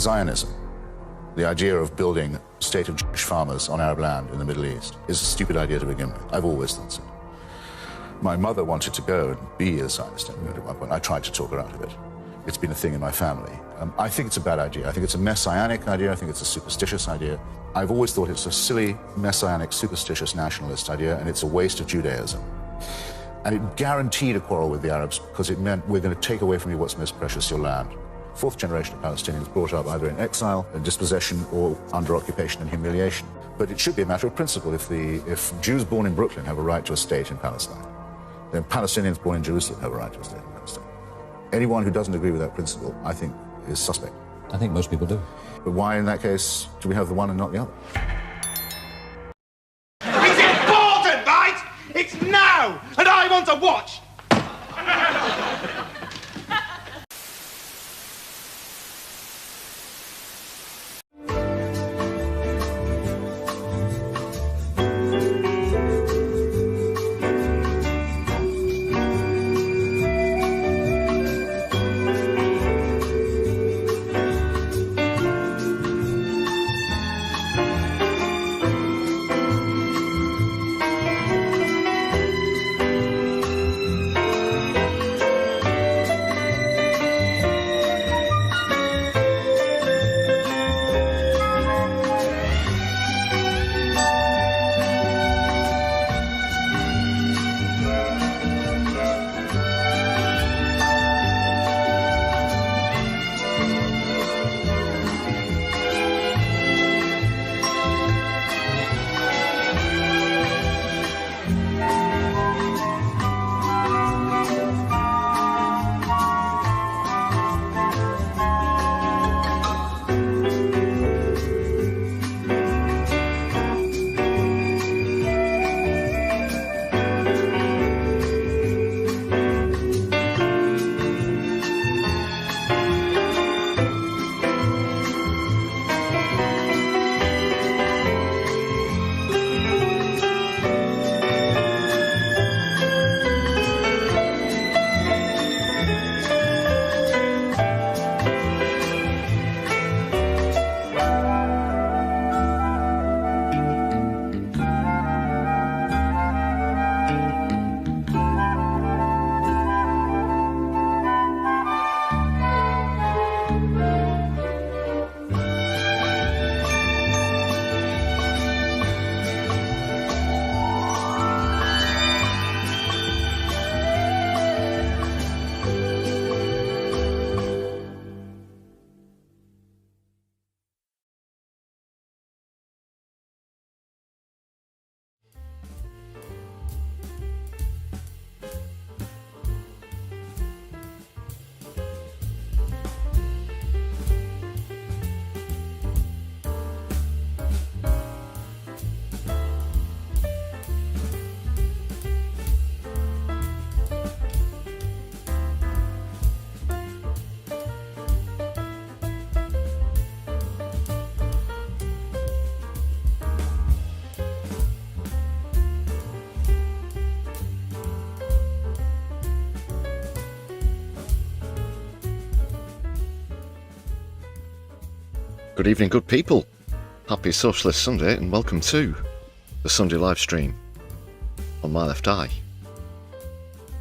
Zionism, the idea of building a state of Jewish farmers on Arab land in the Middle East, is a stupid idea to begin with. I've always thought so. My mother wanted to go and be a Zionist at one point. I tried to talk her out of it. It's been a thing in my family. I think it's a bad idea. I think it's a messianic idea. I think it's a superstitious idea. I've always thought it's a silly, messianic, superstitious nationalist idea, and it's a waste of Judaism. And it guaranteed a quarrel with the Arabs because it meant we're going to take away from you what's most precious, your land. Fourth generation of Palestinians brought up either in exile, in dispossession, or under occupation and humiliation. But it should be a matter of principle. If Jews born in Brooklyn have a right to a state in Palestine, then Palestinians born in Jerusalem have a right to a state in Palestine. Anyone who doesn't agree with that principle, I think, is suspect. I think most people do. But why, in that case, do we have the one and not the other? It's important, right? It's now, and I want to watch. Good evening, good people. Happy Socialist Sunday and welcome to the Sunday live stream on my left eye.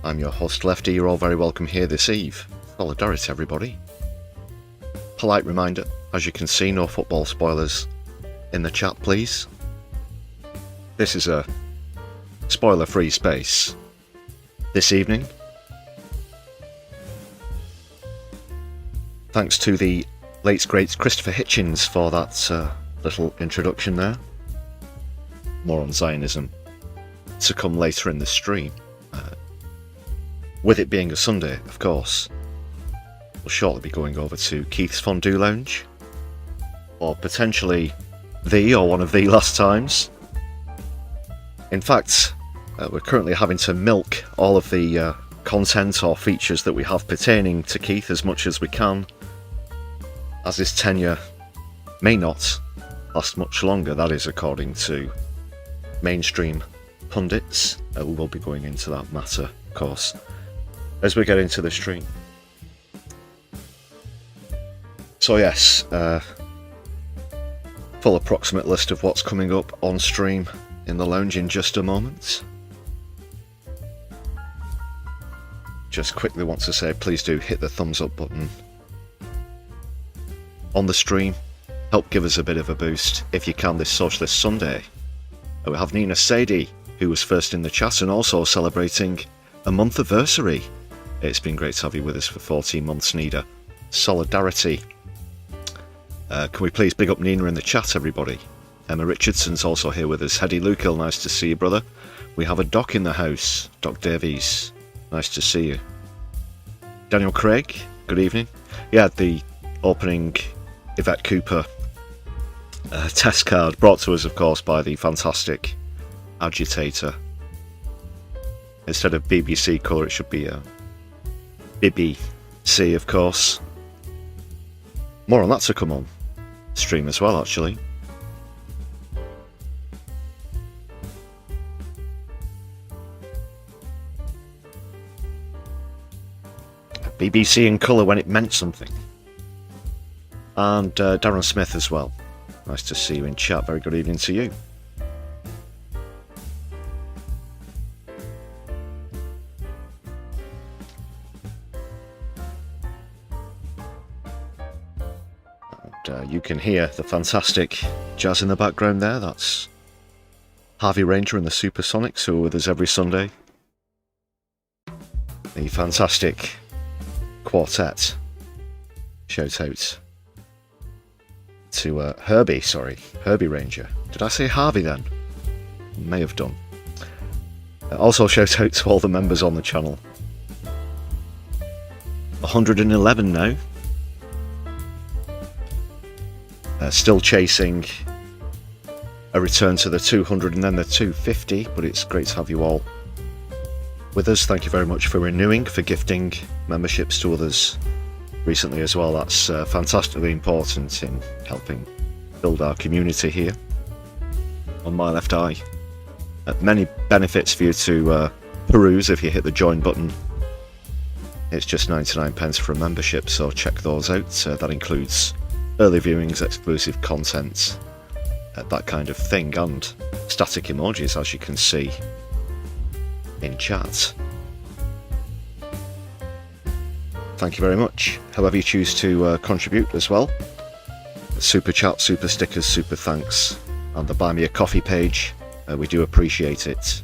I'm your host Lefty, you're all very welcome here this eve. Solidarity everybody. Polite reminder, as you can see, no football spoilers in the chat please. This is a spoiler free space this evening. Thanks to the late great Christopher Hitchens for that little introduction there. More on Zionism to come later in the stream. With it being a Sunday, of course, we'll shortly be going over to Keith's Fondue Lounge, or potentially one of the last times. In fact, we're currently having to milk all of the content or features that we have pertaining to Keith as much as we can, as his tenure may not last much longer. That is according to mainstream pundits. We will be going into that matter, of course, as we get into the stream. So yes, full approximate list of what's coming up on stream in the lounge in just a moment. Just quickly want to say, please do hit the thumbs up button on the stream. Help give us a bit of a boost if you can this Socialist Sunday. We have Nina Sadie, who was first in the chat and also celebrating a month anniversary. It's been great to have you with us for 14 months, Nina. Solidarity. Can we please big up Nina in the chat, everybody? Emma Richardson's also here with us. Hedy Lukill, nice to see you, brother. We have a Doc in the house. Doc Davies, nice to see you. Daniel Craig, good evening. Yeah, the opening Yvette Cooper test card, brought to us, of course, by the fantastic Agitator. Instead of BBC colour, it should be BBC, of course. More on that to come on stream as well, actually. BBC in colour when it meant something. And Darren Smith as well. Nice to see you in chat. Very good evening to you. And you can hear the fantastic jazz in the background there. That's Harvey Ranger and the Supersonics, who are with us every Sunday. The fantastic quartet. Shout out to Herbie Ranger. Did I say Harvey then? May have done. Also shout out to all the members on the channel. 111 now. Still chasing a return to the 200 and then the 250, but it's great to have you all with us. Thank you very much for renewing, for gifting memberships to others recently as well. That's fantastically important in helping build our community here on My Left Eye. Many benefits for you to peruse if you hit the join button. It's just 99p for a membership, so check those out. That includes early viewings, exclusive content, that kind of thing, and static emojis, as you can see in chat. Thank you very much. However you choose to contribute as well. Super chat, super stickers, super thanks, and the Buy Me a Coffee page. We do appreciate it.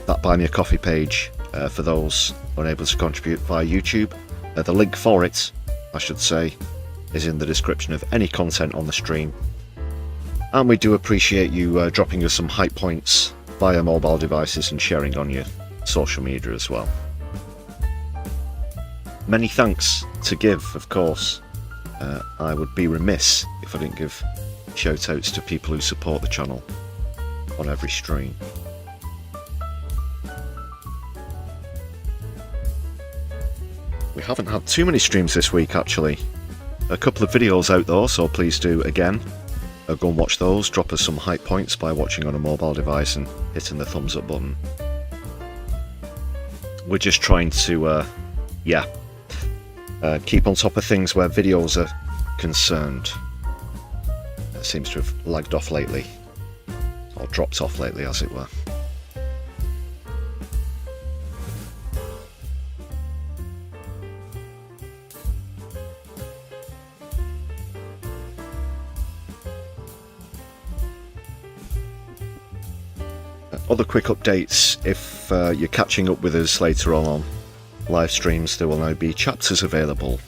That Buy Me a Coffee page, for those unable to contribute via YouTube, the link for it, I should say, is in the description of any content on the stream. And we do appreciate you dropping us some hype points via mobile devices and sharing on your social media as well. Many thanks to give, of course. I would be remiss if I didn't give shout outs to people who support the channel on every stream. We haven't had too many streams this week, actually. A couple of videos out though, so please do, again, go and watch those. Drop us some hype points by watching on a mobile device and hitting the thumbs up button. We're just trying to, keep on top of things where videos are concerned. It seems to have lagged off lately, or dropped off lately, as it were. Other quick updates, if you're catching up with us later on live streams, there will now be chapters available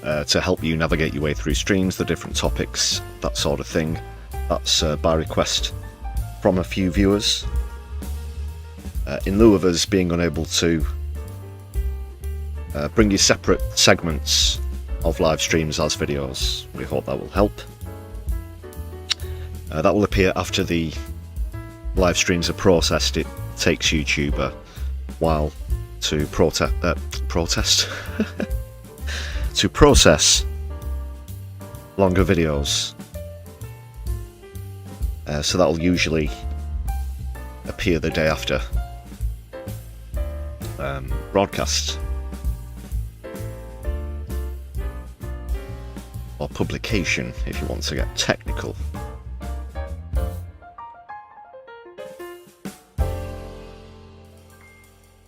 to help you navigate your way through streams, the different topics, that sort of thing. That's by request from a few viewers. In lieu of us being unable to bring you separate segments of live streams as videos, we hope that will help. That will appear after the live streams are processed. It takes YouTube a while to process longer videos. So that'll usually appear the day after broadcast. or publication, if you want to get technical.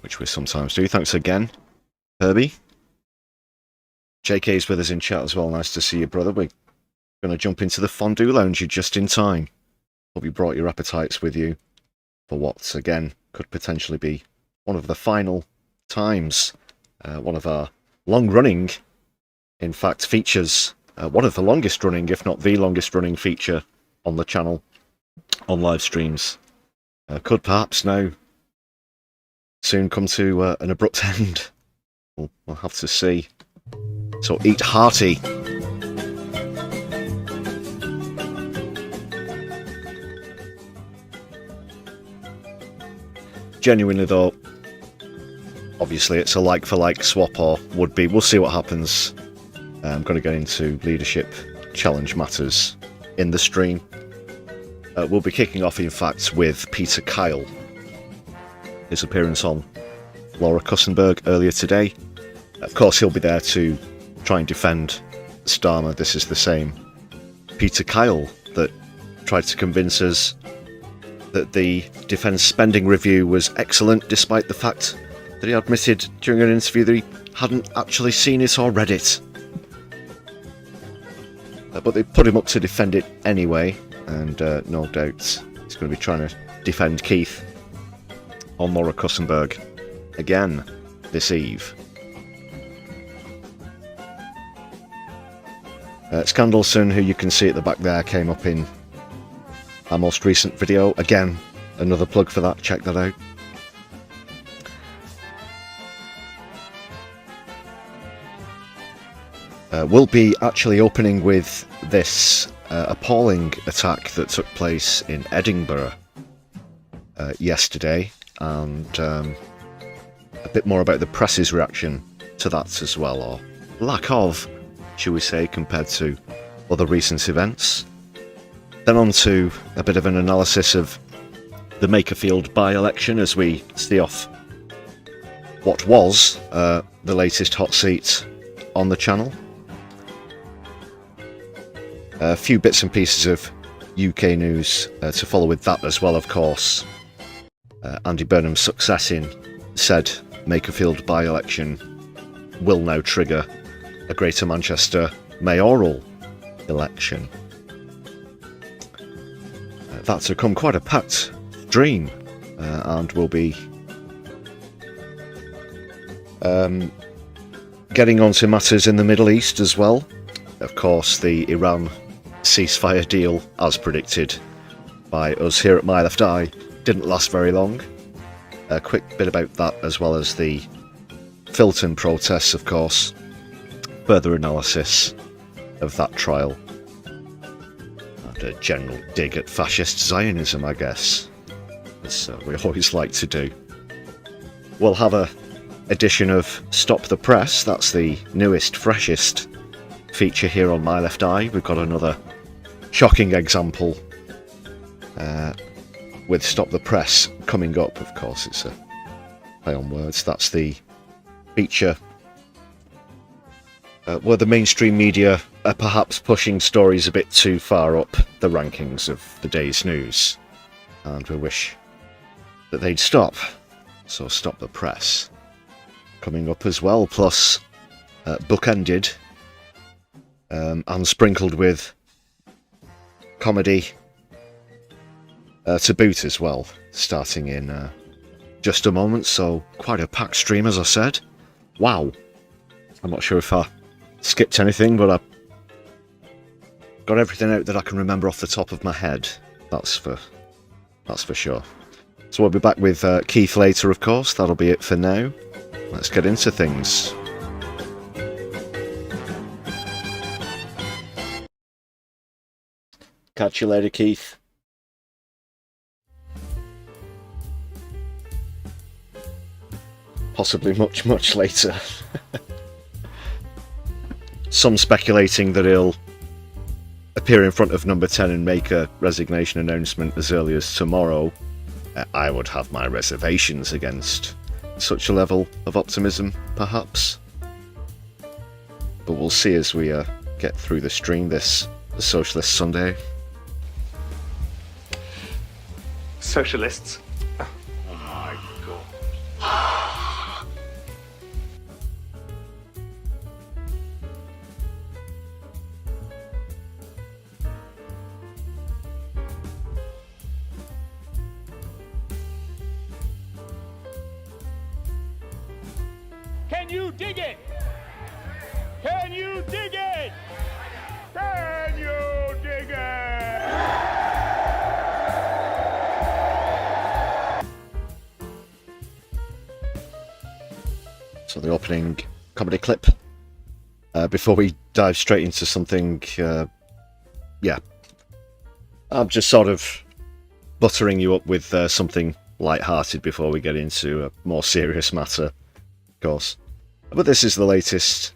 Which we sometimes do. Thanks again, Herbie. JK's with us in chat as well. Nice to see you, brother. We're going to jump into the Fondue Lounge. You're just in time. Hope you brought your appetites with you for what, again, could potentially be one of the final times. One of our long-running, in fact, features. One of the longest-running, if not the longest-running feature on the channel, on live streams. Could perhaps now soon come to an abrupt end. We'll have to see. So eat hearty. Genuinely though, obviously it's a like-for-like swap, or would be. We'll see what happens. I'm going to get into leadership challenge matters in the stream. We'll be kicking off, in fact, with Peter Kyle. His appearance on Laura Kussenberg earlier today. Of course, he'll be there to try and defend Starmer. This is the same Peter Kyle that tried to convince us that the defence spending review was excellent, despite the fact that he admitted during an interview that he hadn't actually seen it or read it. But they put him up to defend it anyway, and no doubt he's going to be trying to defend Keith on Laura Kussenberg again this eve. Scandalson, who you can see at the back there, came up in our most recent video. Again, another plug for that, check that out. We'll be actually opening with this appalling attack that took place in Edinburgh yesterday, and a bit more about the press's reaction to that as well, or lack of, shall we say, compared to other recent events. Then on to a bit of an analysis of the Makerfield by-election as we see off what was the latest hot seat on the channel. A few bits and pieces of UK news to follow with that as well, of course. Andy Burnham's success in said Makerfield by-election will now trigger a Greater Manchester mayoral election. That's become quite a packed stream, and we'll be getting on to matters in the Middle East as well. Of course, the Iran ceasefire deal, as predicted by us here at My Left Eye, didn't last very long. A quick bit about that, as well as the Filton protests, of course. Further analysis of that trial. And a general dig at fascist Zionism, I guess, as we always like to do. We'll have a edition of Stop the Press. That's the newest, freshest feature here on My Left Eye. We've got another shocking example with Stop the Press coming up. Of course, it's a play on words. That's the feature where the mainstream media are perhaps pushing stories a bit too far up the rankings of the day's news, and we wish that they'd stop. So Stop the Press coming up as well, plus bookended and sprinkled with comedy to boot as well, starting in just a moment. So quite a packed stream, as I said. Wow, I'm not sure if I skipped anything, but I got everything out that I can remember off the top of my head. That's for sure. So we'll be back with Keith later, of course. That'll be it for now. Let's get into things. Catch you later, Keith. Possibly much, much later. Some speculating that he'll appear in front of number 10 and make a resignation announcement as early as tomorrow. I would have my reservations against such a level of optimism, perhaps. But we'll see as we get through the stream this Socialist Sunday. Socialists. Oh my God. Can you dig it? Can you dig it? Can you dig it? So the opening comedy clip. Before we dive straight into something, I'm just sort of buttering you up with something light-hearted before we get into a more serious matter, of course. But this is the latest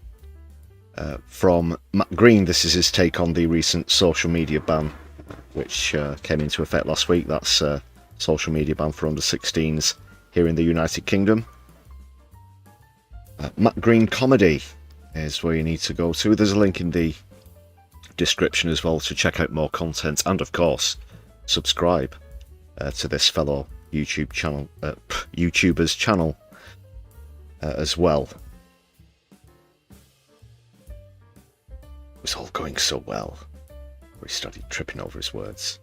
from Matt Green. This is his take on the recent social media ban, which came into effect last week. That's social media ban for under 16s here in the United Kingdom. Matt Green Comedy is where you need to go to. There's a link in the description as well to check out more content, and of course subscribe to this fellow YouTuber's channel as well. It was all going so well. We started tripping over his words.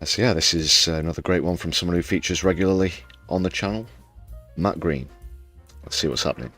So yeah, this is another great one from someone who features regularly on the channel, Matt Green. Let's see what's happening.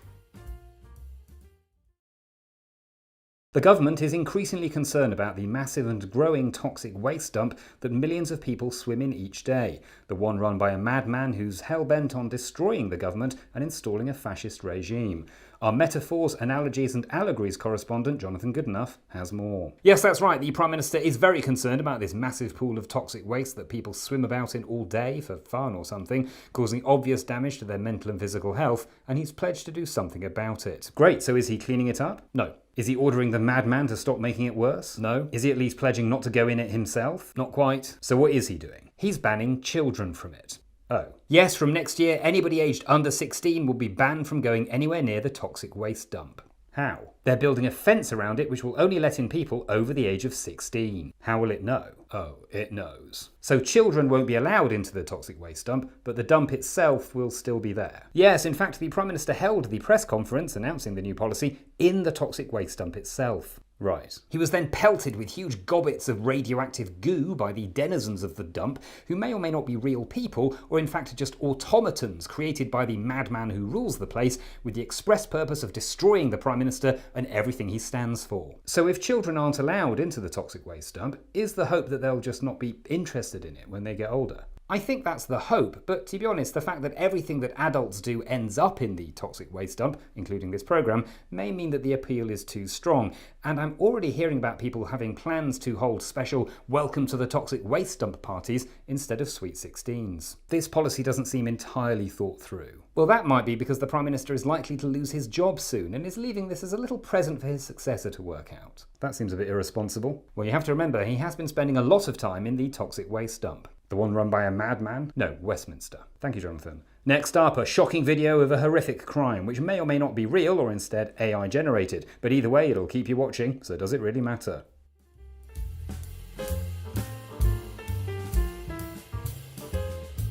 The government is increasingly concerned about the massive and growing toxic waste dump that millions of people swim in each day, the one run by a madman who's hell-bent on destroying the government and installing a fascist regime. Our metaphors, analogies and allegories correspondent Jonathan Goodenough has more. Yes, that's right, the Prime Minister is very concerned about this massive pool of toxic waste that people swim about in all day for fun or something, causing obvious damage to their mental and physical health, and he's pledged to do something about it. Great, so is he cleaning it up? No. Is he ordering the madman to stop making it worse? No. Is he at least pledging not to go in it himself? Not quite. So what is he doing? He's banning children from it. Oh. Yes, from next year, anybody aged under 16 will be banned from going anywhere near the toxic waste dump. How? They're building a fence around it which will only let in people over the age of 16. How will it know? Oh, it knows. So children won't be allowed into the toxic waste dump, but the dump itself will still be there. Yes, in fact, the Prime Minister held the press conference announcing the new policy in the toxic waste dump itself. Right. He was then pelted with huge gobbets of radioactive goo by the denizens of the dump, who may or may not be real people, or in fact just automatons created by the madman who rules the place with the express purpose of destroying the Prime Minister and everything he stands for. So if children aren't allowed into the toxic waste dump, is the hope that they'll just not be interested in it when they get older? I think that's the hope, but to be honest, the fact that everything that adults do ends up in the toxic waste dump, including this programme, may mean that the appeal is too strong. And I'm already hearing about people having plans to hold special Welcome to the Toxic Waste Dump parties instead of Sweet 16s. This policy doesn't seem entirely thought through. Well, that might be because the Prime Minister is likely to lose his job soon and is leaving this as a little present for his successor to work out. That seems a bit irresponsible. Well, you have to remember, he has been spending a lot of time in the toxic waste dump. The one run by a madman? No, Westminster. Thank you, Jonathan. Next up, a shocking video of a horrific crime, which may or may not be real or instead AI generated. But either way, it'll keep you watching, so does it really matter?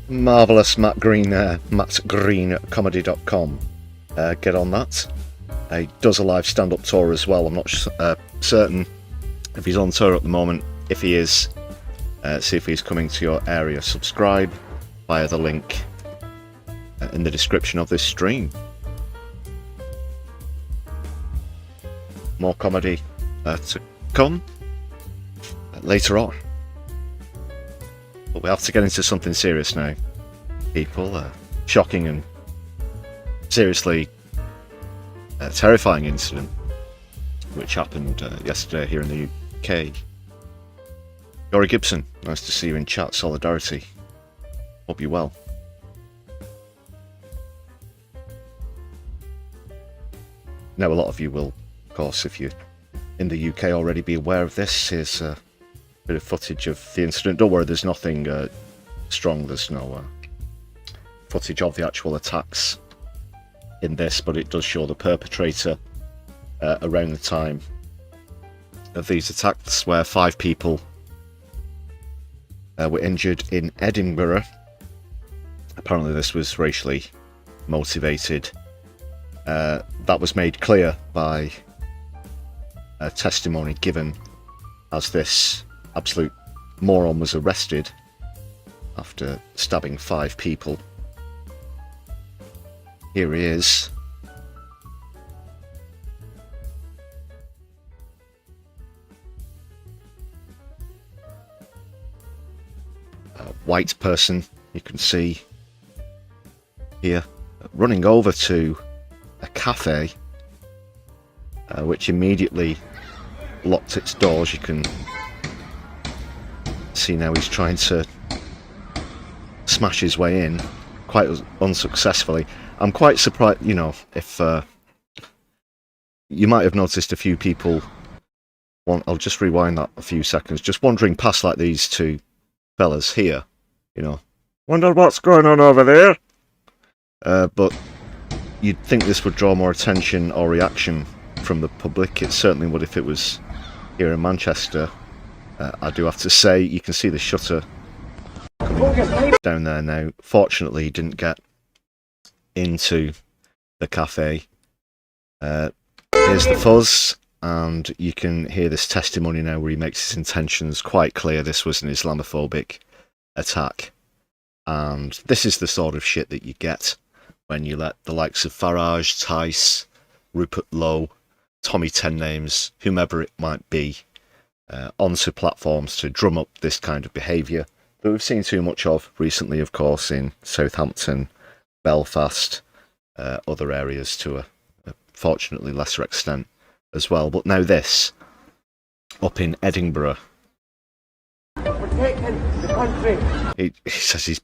Marvellous Matt Green there, mattgreencomedy.com. Get on that. He does a live stand-up tour as well. I'm not certain if he's on tour at the moment. If he is, see if he's coming to your area. Subscribe via the link in the description of this stream. More comedy to come later on. But we have to get into something serious now, people. Shocking and seriously terrifying incident which happened yesterday here in the UK. Gary Gibson, nice to see you in chat. Solidarity. Hope you're well. Now, a lot of you will, of course, if you're in the UK already, be aware of this. Here's a bit of footage of the incident. Don't worry, there's nothing strong. There's no footage of the actual attacks in this, but it does show the perpetrator around the time of these attacks, where 5 people were injured in Edinburgh. Apparently this was racially motivated. That was made clear by a testimony given as this absolute moron was arrested after stabbing 5 people. Here he is. A white person, you can see here, running over to a cafe, which immediately locked its doors. You can see now he's trying to smash his way in, quite unsuccessfully. I'm quite surprised, you know, if you might have noticed a few people, I'll just rewind that a few seconds, just wandering past like these 2 fellas here, you know, wonder what's going on over there. But you'd think this would draw more attention or reaction from the public. It certainly would if it was here in Manchester. I do have to say, you can see the shutter coming down there now. Fortunately, he didn't get into the cafe. Here's the fuzz, and you can hear this testimony now where he makes his intentions quite clear. This was an Islamophobic attack, and this is the sort of shit that you get when you let the likes of Farage, Tice, Rupert Lowe, Tommy Ten Names, whomever it might be, onto platforms to drum up this kind of behaviour that we've seen too much of recently, of course, in Southampton, Belfast, other areas to a fortunately lesser extent as well. But now this, up in Edinburgh. Protecting the country. He says he's...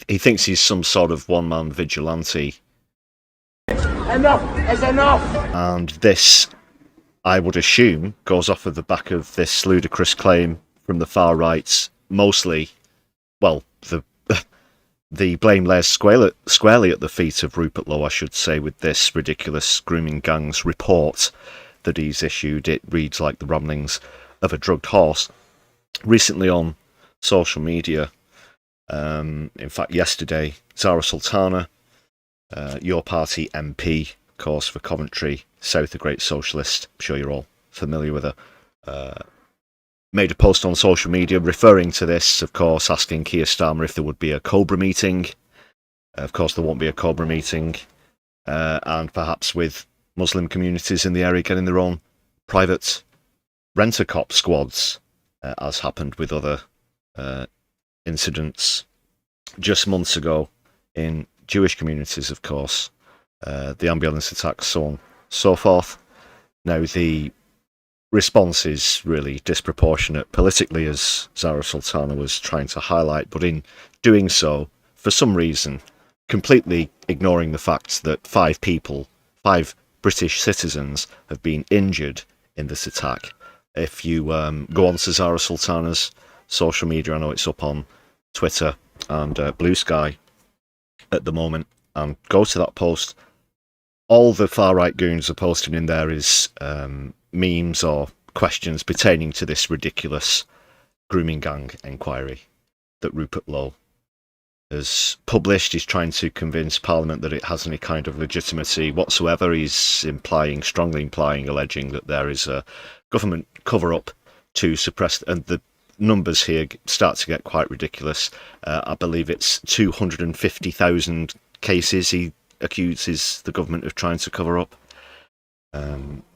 He thinks he's some sort of one-man vigilante. Enough is enough! And this, I would assume, goes off of the back of this ludicrous claim from the far right, mostly, well, the blame lays squarely at the feet of Rupert Lowe, I should say, with this ridiculous grooming gangs report that he's issued. It reads like the ramblings of a drugged horse. Recently on social media, in fact yesterday, Zara Sultana, your party MP, of course, for Coventry South, the great socialist, I'm sure you're all familiar with her, made a post on social media referring to this, of course, asking Keir Starmer if there would be a Cobra meeting. Of course, there won't be a Cobra meeting, and perhaps with Muslim communities in the area getting their own private rent-a-cop squads, as happened with other incidents just months ago in Jewish communities, of course, the ambulance attacks, so on, so forth. Now, the response is really disproportionate politically, as Zara Sultana was trying to highlight, but in doing so, for some reason, completely ignoring the fact that 5 British citizens have been injured in this attack. If you go on to Zara Sultana's social media, I know it's up on Twitter and Blue Sky at the moment, and go to that post, all the far-right goons are posting in there is memes or questions pertaining to this ridiculous grooming gang inquiry that Rupert Lowe has published. He's trying to convince Parliament that it has any kind of legitimacy whatsoever. He's strongly implying, alleging that there is a government cover-up to suppress, and the numbers here start to get quite ridiculous. I believe it's 250,000 cases he accuses the government of trying to cover up,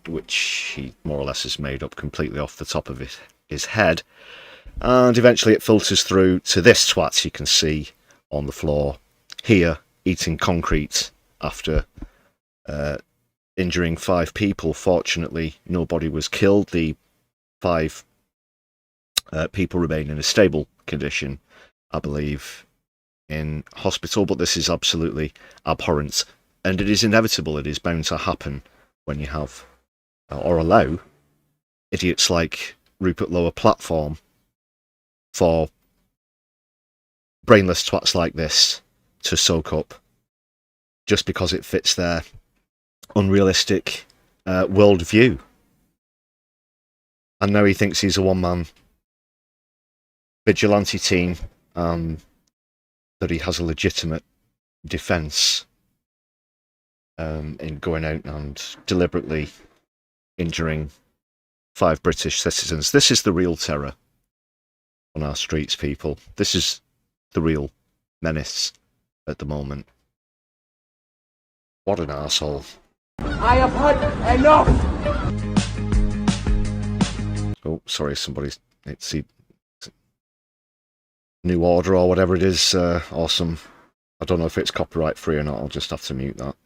which he more or less has made up completely off the top of his head. And eventually it filters through to this twat you can see on the floor here, eating concrete after injuring 5 people. Fortunately, nobody was killed. The 5 people remain in a stable condition, I believe, in hospital, but this is absolutely abhorrent, and it is inevitable. It is bound to happen when you have, or allow, idiots like Rupert Lowe a platform for brainless twats like this to soak up just because it fits their unrealistic worldview. And now he thinks he's a one-man vigilante team, that he has a legitimate defence in going out and deliberately injuring 5 British citizens. This is the real terror on our streets, people. This is the real menace at the moment. What an arsehole. I have had enough! Oh, sorry, somebody's... It's New Order or whatever it is. Awesome. I don't know if it's copyright free or not. I'll just have to mute that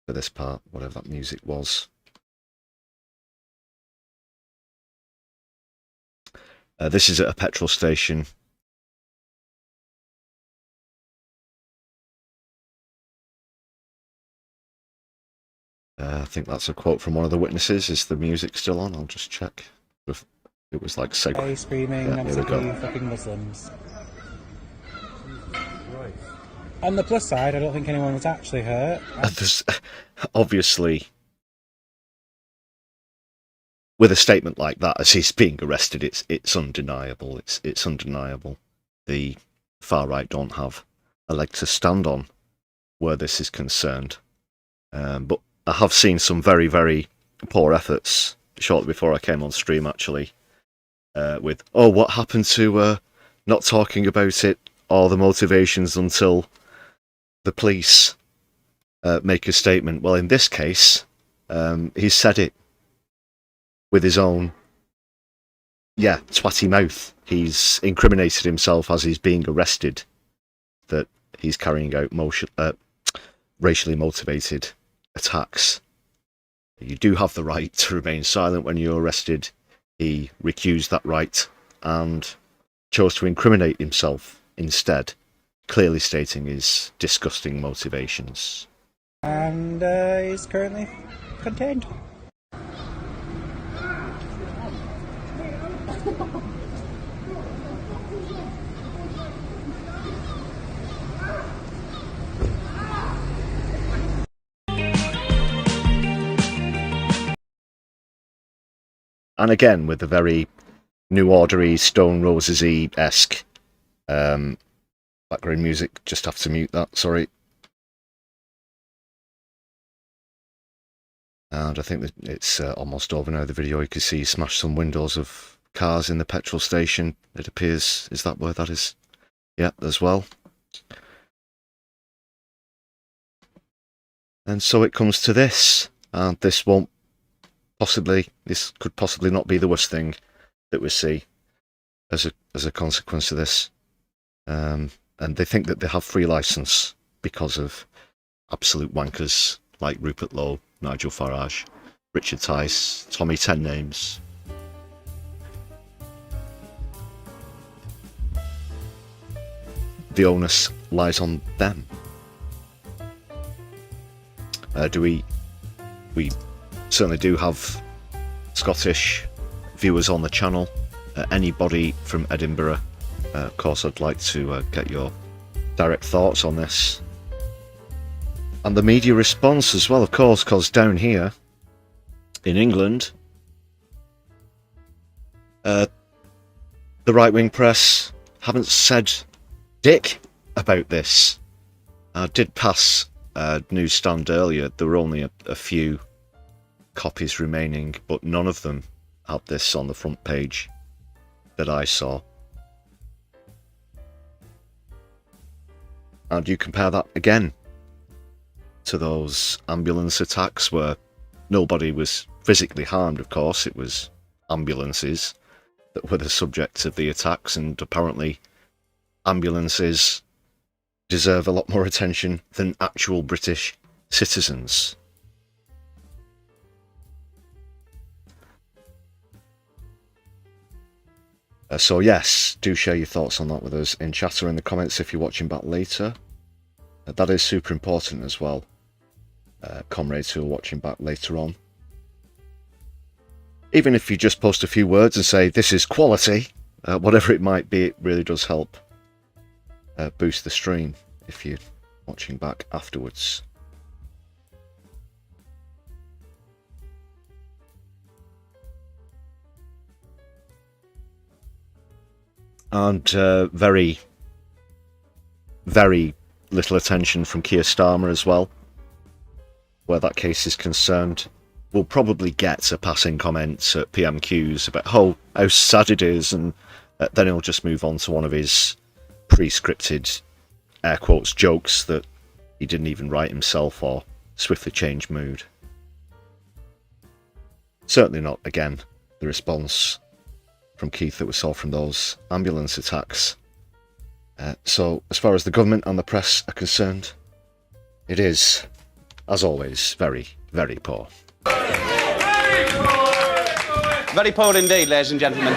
for this part, whatever that music was. This is at a petrol station. I think that's a quote from one of the witnesses. Is the music still on? I'll just check. It was like screaming, yeah, absolutely fucking Muslims. On the plus side, I don't think anyone was actually hurt. Obviously, with a statement like that, as he's being arrested, it's undeniable. It's undeniable. The far right don't have a leg to stand on where this is concerned. But I have seen some very, very poor efforts shortly before I came on stream, actually, with, oh, what happened to not talking about it or the motivations until the police make a statement. Well, in this case, he's said it with his own, twatty mouth. He's incriminated himself as he's being arrested that he's carrying out racially motivated attacks. You do have the right to remain silent when you're arrested. He recused that right and chose to incriminate himself instead, clearly stating his disgusting motivations. And he's currently contained. And again, with the very New Ordery, Stone Roses-y-esque background music. Just have to mute that, sorry. And I think that it's almost over now, the video. You can see he smashed some windows of cars in the petrol station. It appears, is that where that is? Yeah, as well. And so it comes to this. And this could possibly not be the worst thing that we see as a consequence of this. And they think that they have free license because of absolute wankers like Rupert Lowe, Nigel Farage, Richard Tice, Tommy 10 Names. The onus lies on them. We certainly do have Scottish viewers on the channel. Anybody from Edinburgh, of course, I'd like to get your direct thoughts on this. And the media response as well, of course, because down here in England, the right-wing press haven't said dick about this. I did pass a newsstand earlier. There were only a few copies remaining, but none of them had this on the front page that I saw. And you compare that again to those ambulance attacks where nobody was physically harmed, of course. It was ambulances that were the subject of the attacks, and apparently ambulances deserve a lot more attention than actual British citizens. So yes, do share your thoughts on that with us in chat or in the comments if you're watching back later. That is super important as well, comrades who are watching back later on. Even if you just post a few words and say, this is quality, whatever it might be, it really does help boost the stream if you watching back afterwards. And very, very little attention from Keir Starmer as well, where that case is concerned. We'll probably get a passing comment at PMQs about how sad it is, and then he'll just move on to one of his pre-scripted, air quotes, jokes that he didn't even write himself, or swiftly change mood. Certainly not, again, the response from Keith that we saw from those ambulance attacks. So, as far as the government and the press are concerned, it is, as always, very, very poor. Very poor indeed, ladies and gentlemen.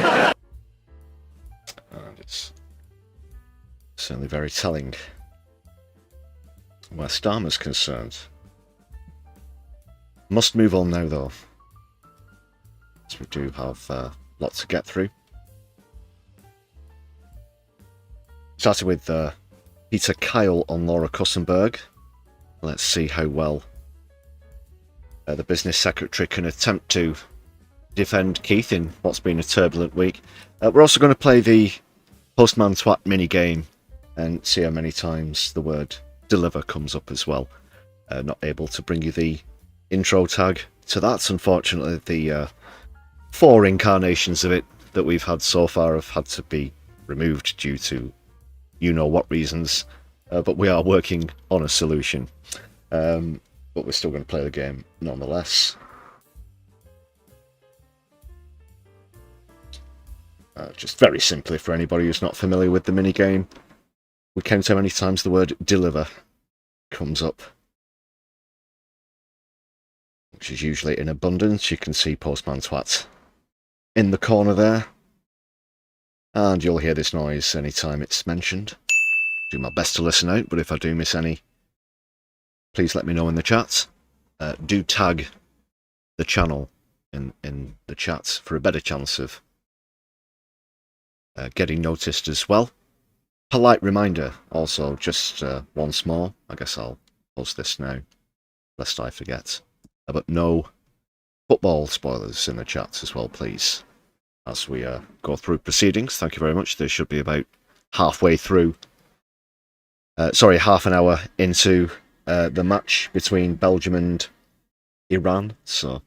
And it's certainly very telling where Starmer's concerned. Must move on now, though, as we do have a lot to get through. Started with Peter Kyle on Laura Kussenberg. Let's see how well the business secretary can attempt to defend Keith in what's been a turbulent week. We're also going to play the Postman Twat minigame and see how many times the word deliver comes up as well. Not able to bring you the intro tag to that, unfortunately. The 4 incarnations of it that we've had so far have had to be removed due to you-know-what reasons, but we are working on a solution. But we're still going to play the game nonetheless. Just very simply, for anybody who's not familiar with the minigame, we count how many times the word deliver comes up, which is usually in abundance. You can see Postman Twat in the corner there, and you'll hear this noise anytime it's mentioned. Do my best to listen out, but if I do miss any, please let me know in the chat. Do tag the channel in the chat for a better chance of getting noticed as well. Polite reminder also, just once more, I guess I'll post this now lest I forget, but no football spoilers in the chat as well, please, as we go through proceedings. Thank you very much. They should be about halfway through, half an hour into the match between Belgium and Iran, so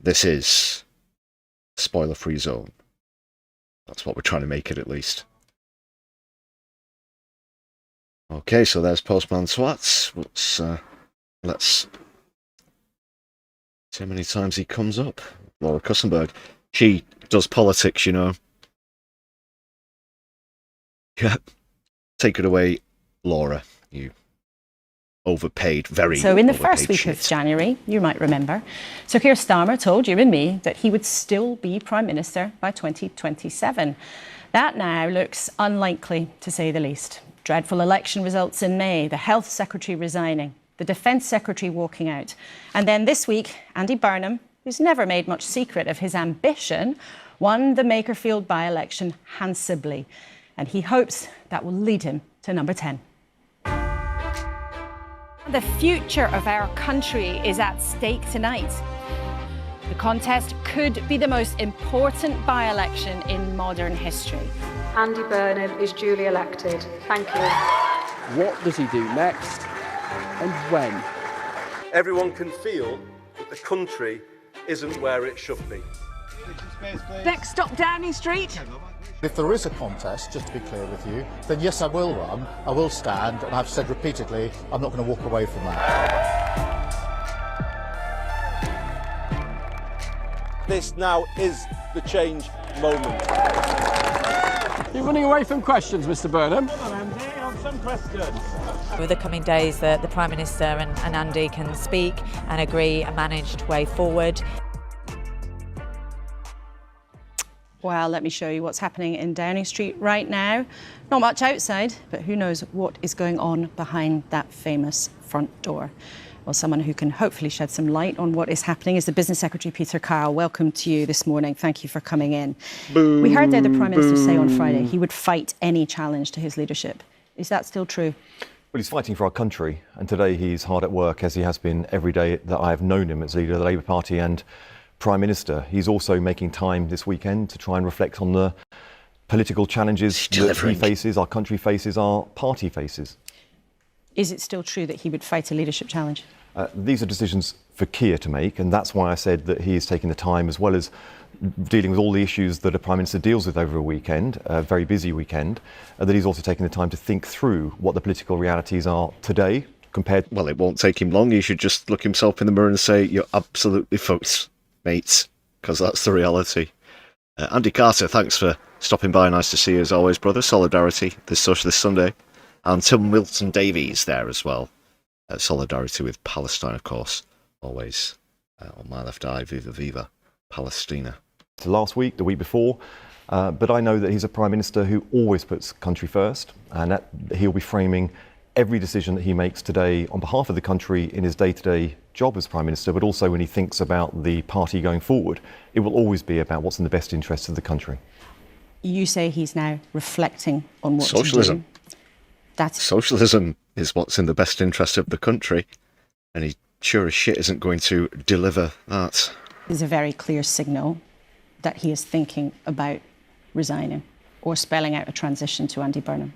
this is a spoiler-free zone. That's what we're trying to make it, at least. Okay, so there's Postman Twat. Let's see how many times he comes up. Laura Kussenberg. She does politics, you know. Yeah. Take it away, Laura. You overpaid, very So in the overpaid first week shit. of January, you might remember, Sir Keir Starmer told you and me that he would still be Prime Minister by 2027. That now looks unlikely, to say the least. Dreadful election results in May, the Health Secretary resigning, the Defence Secretary walking out. And then this week, Andy Burnham, who's never made much secret of his ambition, won the Makerfield by-election handsomely. And he hopes that will lead him to number 10. The future of our country is at stake tonight. The contest could be the most important by-election in modern history. Andy Burnham is duly elected. Thank you. What does he do next and when? Everyone can feel that the country isn't where it should be. Next stop, Downing Street. If there is a contest, just to be clear with you, then yes, I will run, I will stand, and I've said repeatedly, I'm not going to walk away from that. This now is the change moment. You're running away from questions, Mr. Burnham. Come on, Andy, on some questions. Over the coming days, the Prime Minister and Andy can speak and agree a managed way forward. Well, let me show you what's happening in Downing Street right now. Not much outside, but who knows what is going on behind that famous front door. Well, someone who can hopefully shed some light on what is happening is the Business Secretary, Peter Kyle. Welcome to you this morning. Thank you for coming in. We heard there the Prime Minister say on Friday he would fight any challenge to his leadership. Is that still true? Well, he's fighting for our country, and today he's hard at work, as he has been every day that I have known him as leader of the Labour Party and Prime Minister. He's also making time this weekend to try and reflect on the political challenges that he faces, our country faces, our party faces. Is it still true that he would fight a leadership challenge? These are decisions for Keir to make, and that's why I said that he is taking the time, as well as dealing with all the issues that a Prime Minister deals with over a weekend, a very busy weekend, that he's also taking the time to think through what the political realities are today compared... Well, it won't take him long. He should just look himself in the mirror and say, you're absolutely fucked, mates, because that's the reality. Andy Carter, thanks for stopping by. Nice to see you as always, brother. Solidarity this Socialist Sunday. And Tim Wilson Davies there as well. Solidarity with Palestine, of course. Always on my left eye, viva viva Palestina. Last week, the week before, but I know that he's a Prime Minister who always puts country first, and that he'll be framing every decision that he makes today on behalf of the country in his day-to-day job as Prime Minister, but also when he thinks about the party going forward, it will always be about what's in the best interests of the country. You say he's now reflecting on what Socialism. To do. Socialism is what's in the best interest of the country, and he sure as shit isn't going to deliver that. Is a very clear signal that he is thinking about resigning or spelling out a transition to Andy Burnham.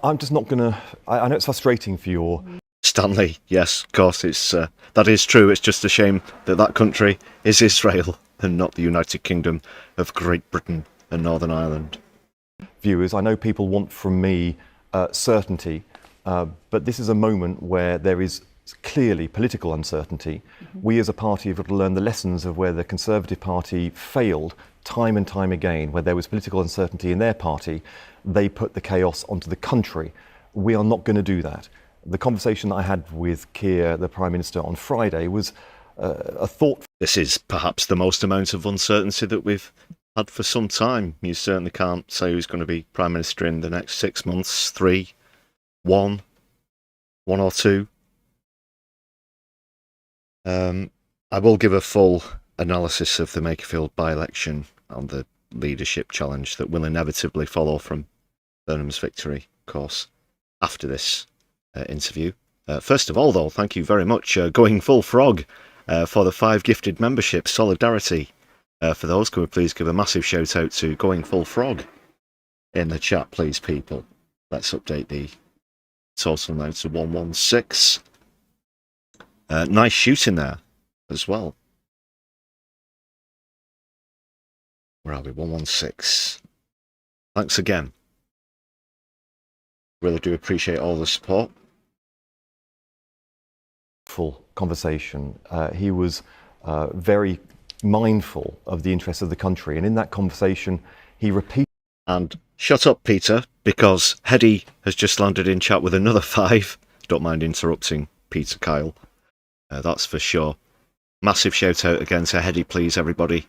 I'm just not going to... I know it's frustrating for your... Stanley, yes, of course, that is true. It's just a shame that that country is Israel and not the United Kingdom of Great Britain and Northern Ireland. Viewers, I know people want from me certainty, but this is a moment where there is clearly political uncertainty. We as a party have got to learn the lessons of where the Conservative Party failed time and time again, where there was political uncertainty in their party. They put the chaos onto the country. We are not going to do that. The conversation that I had with Keir, the Prime Minister, on Friday was a thought. This is perhaps the most amount of uncertainty that we've had for some time. You certainly can't say who's going to be Prime Minister in the next 6 months, 3, 1 or 2. I will give a full analysis of the Makerfield by-election and the leadership challenge that will inevitably follow from Burnham's victory, of course, after this interview. First of all, though, thank you very much, Going Full Frog, for the 5 gifted memberships. Solidarity for those. Can we please give a massive shout out to Going Full Frog in the chat, please, people? Let's update the total now to 116. Nice shooting there as well. Where are we? 116. Thanks again. Really do appreciate all the support. Full conversation. He was very mindful of the interests of the country, and in that conversation he repeated... And shut up, Peter, because Hedy has just landed in chat with another 5. Don't mind interrupting, Peter Kyle. That's for sure. Massive shout out again to Hedy, please, everybody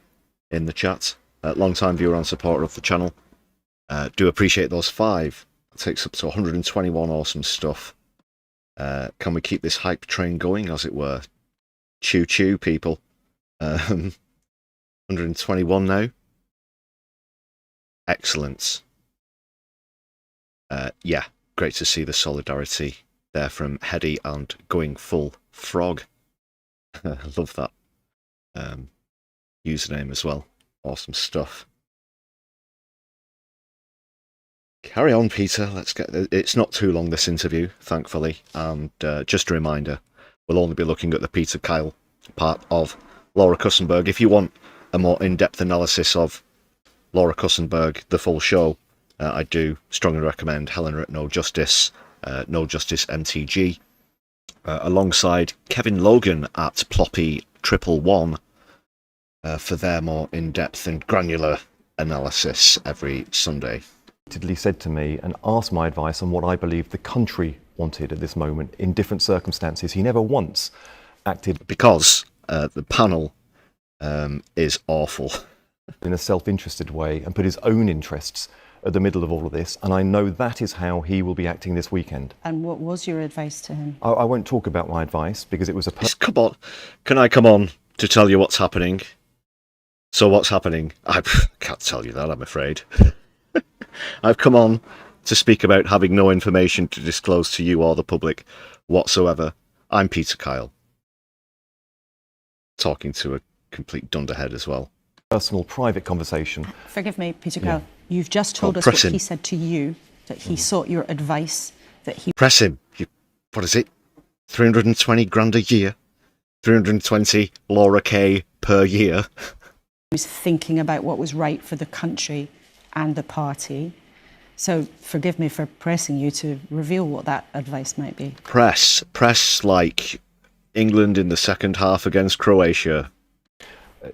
in the chat. Long-time viewer and supporter of the channel. Do appreciate those 5. It takes up to 121 awesome stuff. Can we keep this hype train going, as it were? Choo-choo, people. 121 now. Excellent. Yeah, great to see the solidarity there from Hedy and Going Full Frog. I love that username as well. Awesome stuff. Carry on, Peter. Let's get... It's not too long, this interview, thankfully. And just a reminder, we'll only be looking at the Peter Kyle part of Laura Kussenberg. If you want a more in-depth analysis of Laura Kussenberg, the full show, I do strongly recommend Helena at No Justice, No Justice MTG, alongside Kevin Logan at Ploppy111 for their more in-depth and granular analysis every Sunday. Said to me and asked my advice on what I believe the country wanted at this moment in different circumstances. He never once acted... Because the panel is awful. ...in a self-interested way and put his own interests at the middle of all of this, and I know that is how he will be acting this weekend. And what was your advice to him? I won't talk about my advice because it was a... Come on. Can I come on to tell you what's happening? So what's happening? I can't tell you that, I'm afraid. I've come on to speak about having no information to disclose to you or the public whatsoever. I'm Peter Kyle. Talking to a complete dunderhead as well. Personal, private conversation. Forgive me, Peter Kyle. You've just told us press what him. he said to you, that he sought your advice, that he... Press him. What is it? 320 grand a year? 320 Laura Kay per year? was thinking about what was right for the country and the party. So forgive me for pressing you to reveal what that advice might be. Press like England in the second half against Croatia.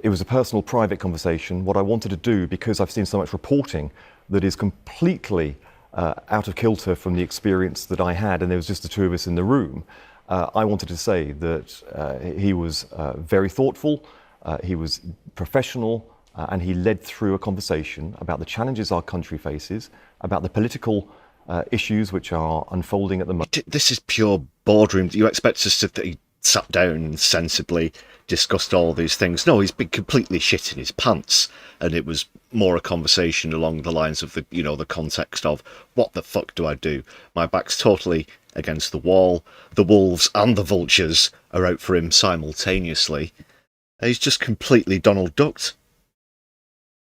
It was a personal, private conversation. What I wanted to do, because I've seen so much reporting that is completely out of kilter from the experience that I had, and there was just the two of us in the room, I wanted to say that he was very thoughtful, he was professional, and he led through a conversation about the challenges our country faces, about the political issues which are unfolding at the moment. This is pure boardroom. Do you expect us to... He sat down and sensibly discussed all these things? No, he's been completely shit in his pants, and it was more a conversation along the lines of the, you know, the context of, what the fuck do I do? My back's totally against the wall. The wolves and the vultures are out for him simultaneously. He's just completely Donald Ducked.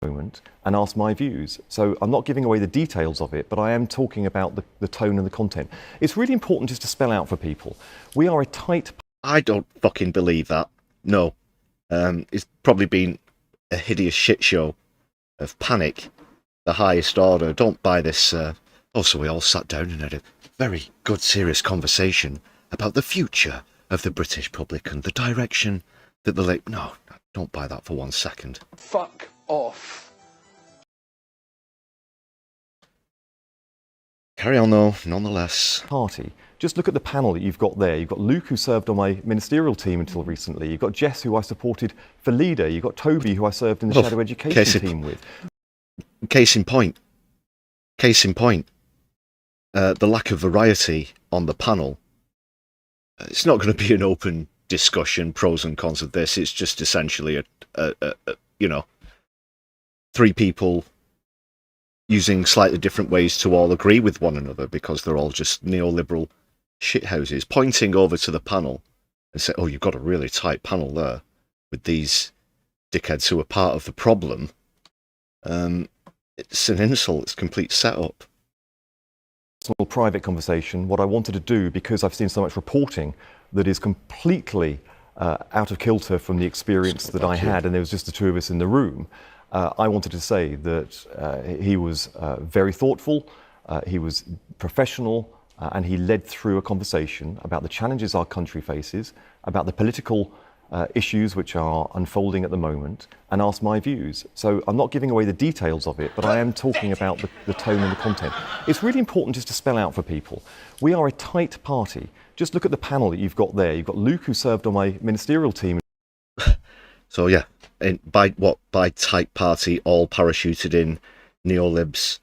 And ask my views. So I'm not giving away the details of it, but I am talking about the tone and the content. It's really important just to spell out for people. We are a tight... I don't fucking believe that. No. It's probably been a hideous shit show of panic, the highest order. Don't buy this. Also, we all sat down and had a very good, serious conversation about the future of the British public and the direction that the late... No, don't buy that for 1 second. Fuck off. Carry on, though, nonetheless. Party. Just look at the panel that you've got there. You've got Luke, who served on my ministerial team until recently. You've got Jess, who I supported for leader. You've got Toby, who I served in the shadow education team with. Case in point. The lack of variety on the panel. It's not going to be an open discussion, pros and cons of this. It's just essentially you know, three people using slightly different ways to all agree with one another because they're all just neoliberal shithouses, pointing over to the panel and say, oh, you've got a really tight panel there with these dickheads who are part of the problem. It's an insult. It's a complete setup. Small private conversation. What I wanted to do, because I've seen so much reporting that is completely out of kilter from the experience that I had, and there was just the two of us in the room, I wanted to say that he was very thoughtful, he was professional, and he led through a conversation about the challenges our country faces, about the political issues which are unfolding at the moment, and asked my views. So I'm not giving away the details of it, but I am talking about the tone and the content. It's really important just to spell out for people. We are a tight party. Just look at the panel that you've got there. You've got Luke, who served on my ministerial team. So yeah, by tight party, all parachuted in, neolibs,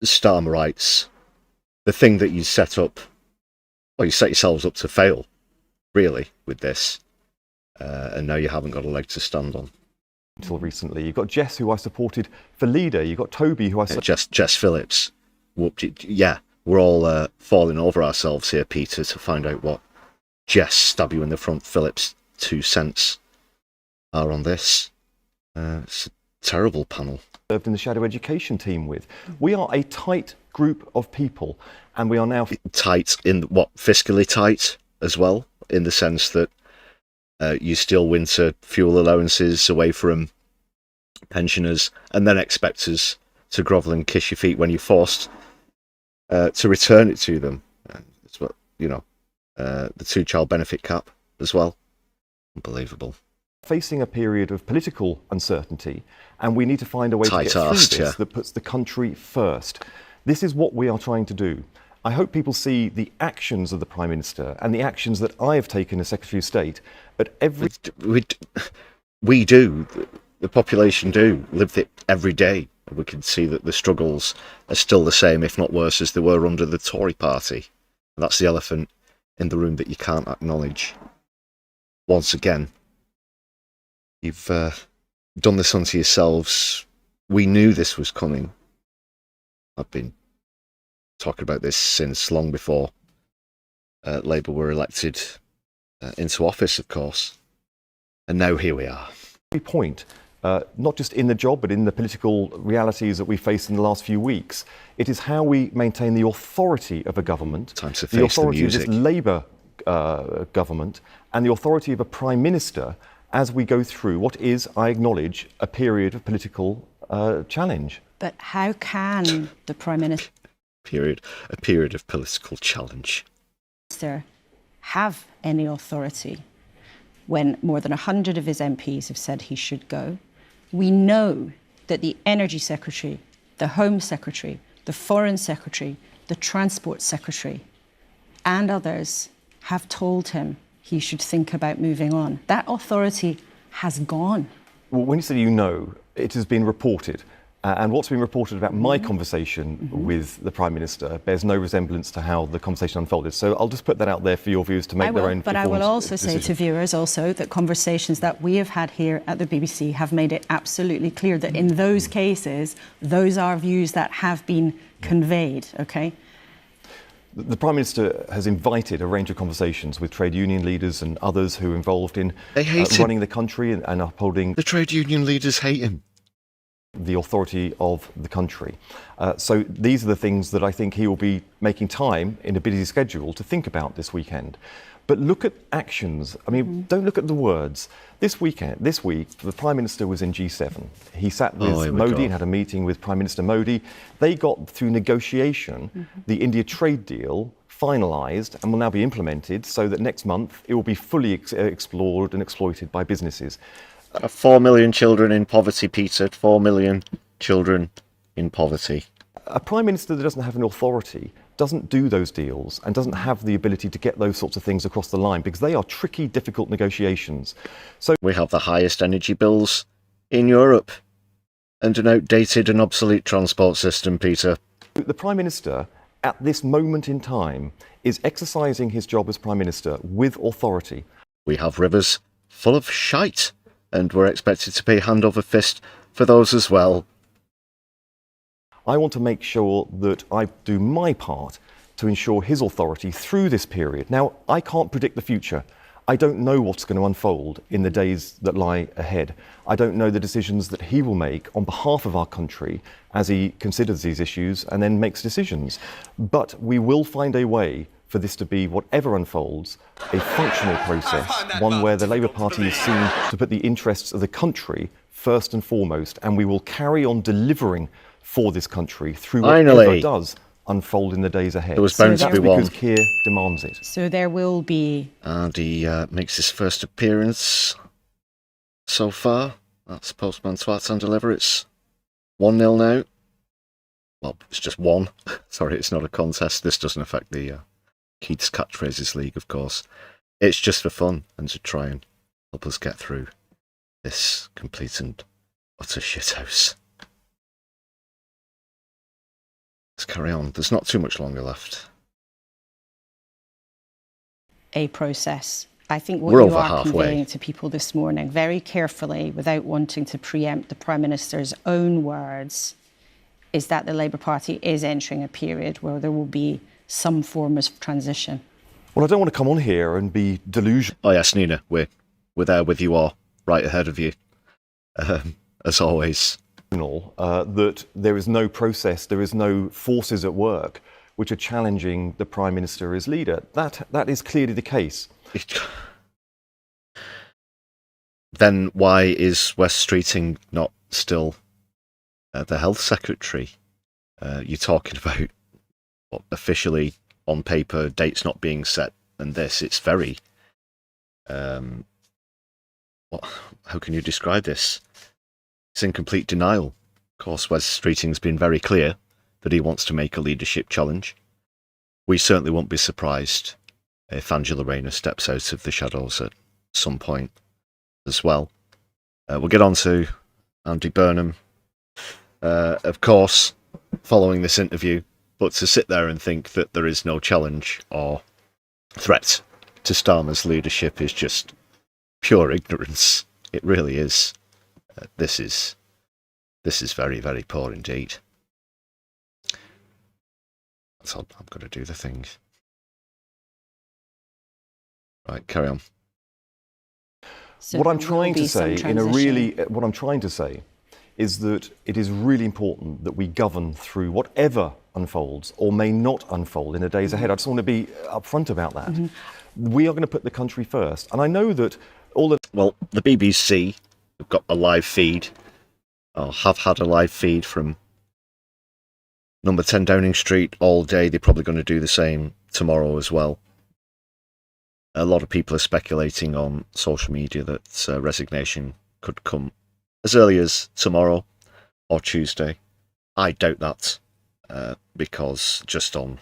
Starmerites, the thing that you set up, well, you set yourselves up to fail, really, with this. And now you haven't got a leg to stand on. Until recently. You've got Jess, who I supported for leader. You've got Toby, who I... Jess Phillips. Whooped it. Yeah, we're all falling over ourselves here, Peter, to find out what Jess, stab you in the front, Phillips 2 cents are on this. It's a terrible panel. Served in the shadow education team with. We are a tight group of people, and we are now... Tight in what? Fiscally tight as well, in the sense that you steal winter fuel allowances away from pensioners and then expect us to grovel and kiss your feet when you're forced to return it to them. That's what, you know, the 2-child benefit cap as well. Unbelievable. Facing a period of political uncertainty, and we need to find a way to get through this that puts the country first. This is what we are trying to do. I hope people see the actions of the Prime Minister and the actions that I have taken as Secretary of State at every... We do. The population do live it every day. We can see that the struggles are still the same, if not worse, as they were under the Tory party. And that's the elephant in the room that you can't acknowledge. Once again, you've done this unto yourselves. We knew this was coming. I've been talking about this since long before Labour were elected into office, of course. And now here we are. Point, not just in the job, but in the political realities that we faced in the last few weeks. It is how we maintain the authority of a government, the authority of this Labour government, and the authority of a Prime Minister as we go through what is, I acknowledge, a period of political challenge. But how can the Prime Minister... A period of political challenge. ...have any authority when more than 100 of his MPs have said he should go? We know that the Energy Secretary, the Home Secretary, the Foreign Secretary, the Transport Secretary and others have told him he should think about moving on. That authority has gone. Well, when you say you know, it has been reported. And what's been reported about my conversation with the Prime Minister bears no resemblance to how the conversation unfolded. So I'll just put that out there for your viewers to make their own But I will also say to viewers also that conversations that we have had here at the BBC have made it absolutely clear that in those cases, those are views that have been conveyed, OK? The Prime Minister has invited a range of conversations with trade union leaders and others who are involved in running the country and upholding... The trade union leaders hate him. ...the authority of the country. So these are the things that I think he will be making time in a busy schedule to think about this weekend. But look at actions. I mean, don't look at the words. This week, the Prime Minister was in G7. He sat with Modi and had a meeting with Prime Minister Modi. They got, through negotiation, the India trade deal finalised and will now be implemented so that next month it will be fully explored and exploited by businesses. 4 million children in poverty, Peter. 4 million children in poverty. A Prime Minister that doesn't have an authority doesn't do those deals and doesn't have the ability to get those sorts of things across the line because they are tricky, difficult negotiations. So we have the highest energy bills in Europe and an outdated and obsolete transport system, Peter. The Prime Minister, at this moment in time, is exercising his job as Prime Minister with authority. We have rivers full of shite, and we're expected to pay hand over fist for those as well. I want to make sure that I do my part to ensure his authority through this period. Now, I can't predict the future. I don't know what's going to unfold in the days that lie ahead. I don't know the decisions that he will make on behalf of our country as he considers these issues and then makes decisions. But we will find a way for this to be, whatever unfolds, a functional process, one where the Labour Party is seen to put the interests of the country first and foremost, and we will carry on delivering for this country through whatever does unfold in the days ahead. There was bound to be one. Because Keir demands it. So there will be... And he makes his first appearance so far. That's Postman Twats and Deliver. It's 1-0 now. Well, it's just 1. Sorry, it's not a contest. This doesn't affect the Keith's Catchphrases League, of course. It's just for fun and to try and help us get through this complete and utter shithouse. Let's carry on. There's not too much longer left. A process. I think what We're you are halfway. conveying to people this morning, very carefully, without wanting to preempt the Prime Minister's own words, is that the Labour Party is entering a period where there will be some form of transition. Well, I don't want to come on here and be delusional. Oh yes, Nina, we're there with you all, right ahead of you, as always. That there is no process, there is no forces at work which are challenging the Prime Minister as leader. That is clearly the case. Then why is Wes Streeting not still the Health Secretary? You're talking about what, officially on paper dates not being set, and this, it's very how can you describe this? It's in complete denial. Of course, Wes Streeting's been very clear that he wants to make a leadership challenge. We certainly won't be surprised if Angela Rayner steps out of the shadows at some point as well. We'll get on to Andy Burnham, of course, following this interview, but to sit there and think that there is no challenge or threat to Starmer's leadership is just pure ignorance. It really is. This is very, very poor indeed. So I'm going to do the thing. Right, carry on. So what I'm there will trying to be some say what I'm trying to say is that it is really important that we govern through whatever unfolds or may not unfold in the days ahead. I just want to be upfront about that. We are going to put the country first. And I know that well, the BBC have got a live feed, or have had a live feed from number 10 Downing Street all day. They're probably going to do the same tomorrow as well. A lot of people are speculating on social media that resignation could come as early as tomorrow or Tuesday. I doubt that, because just on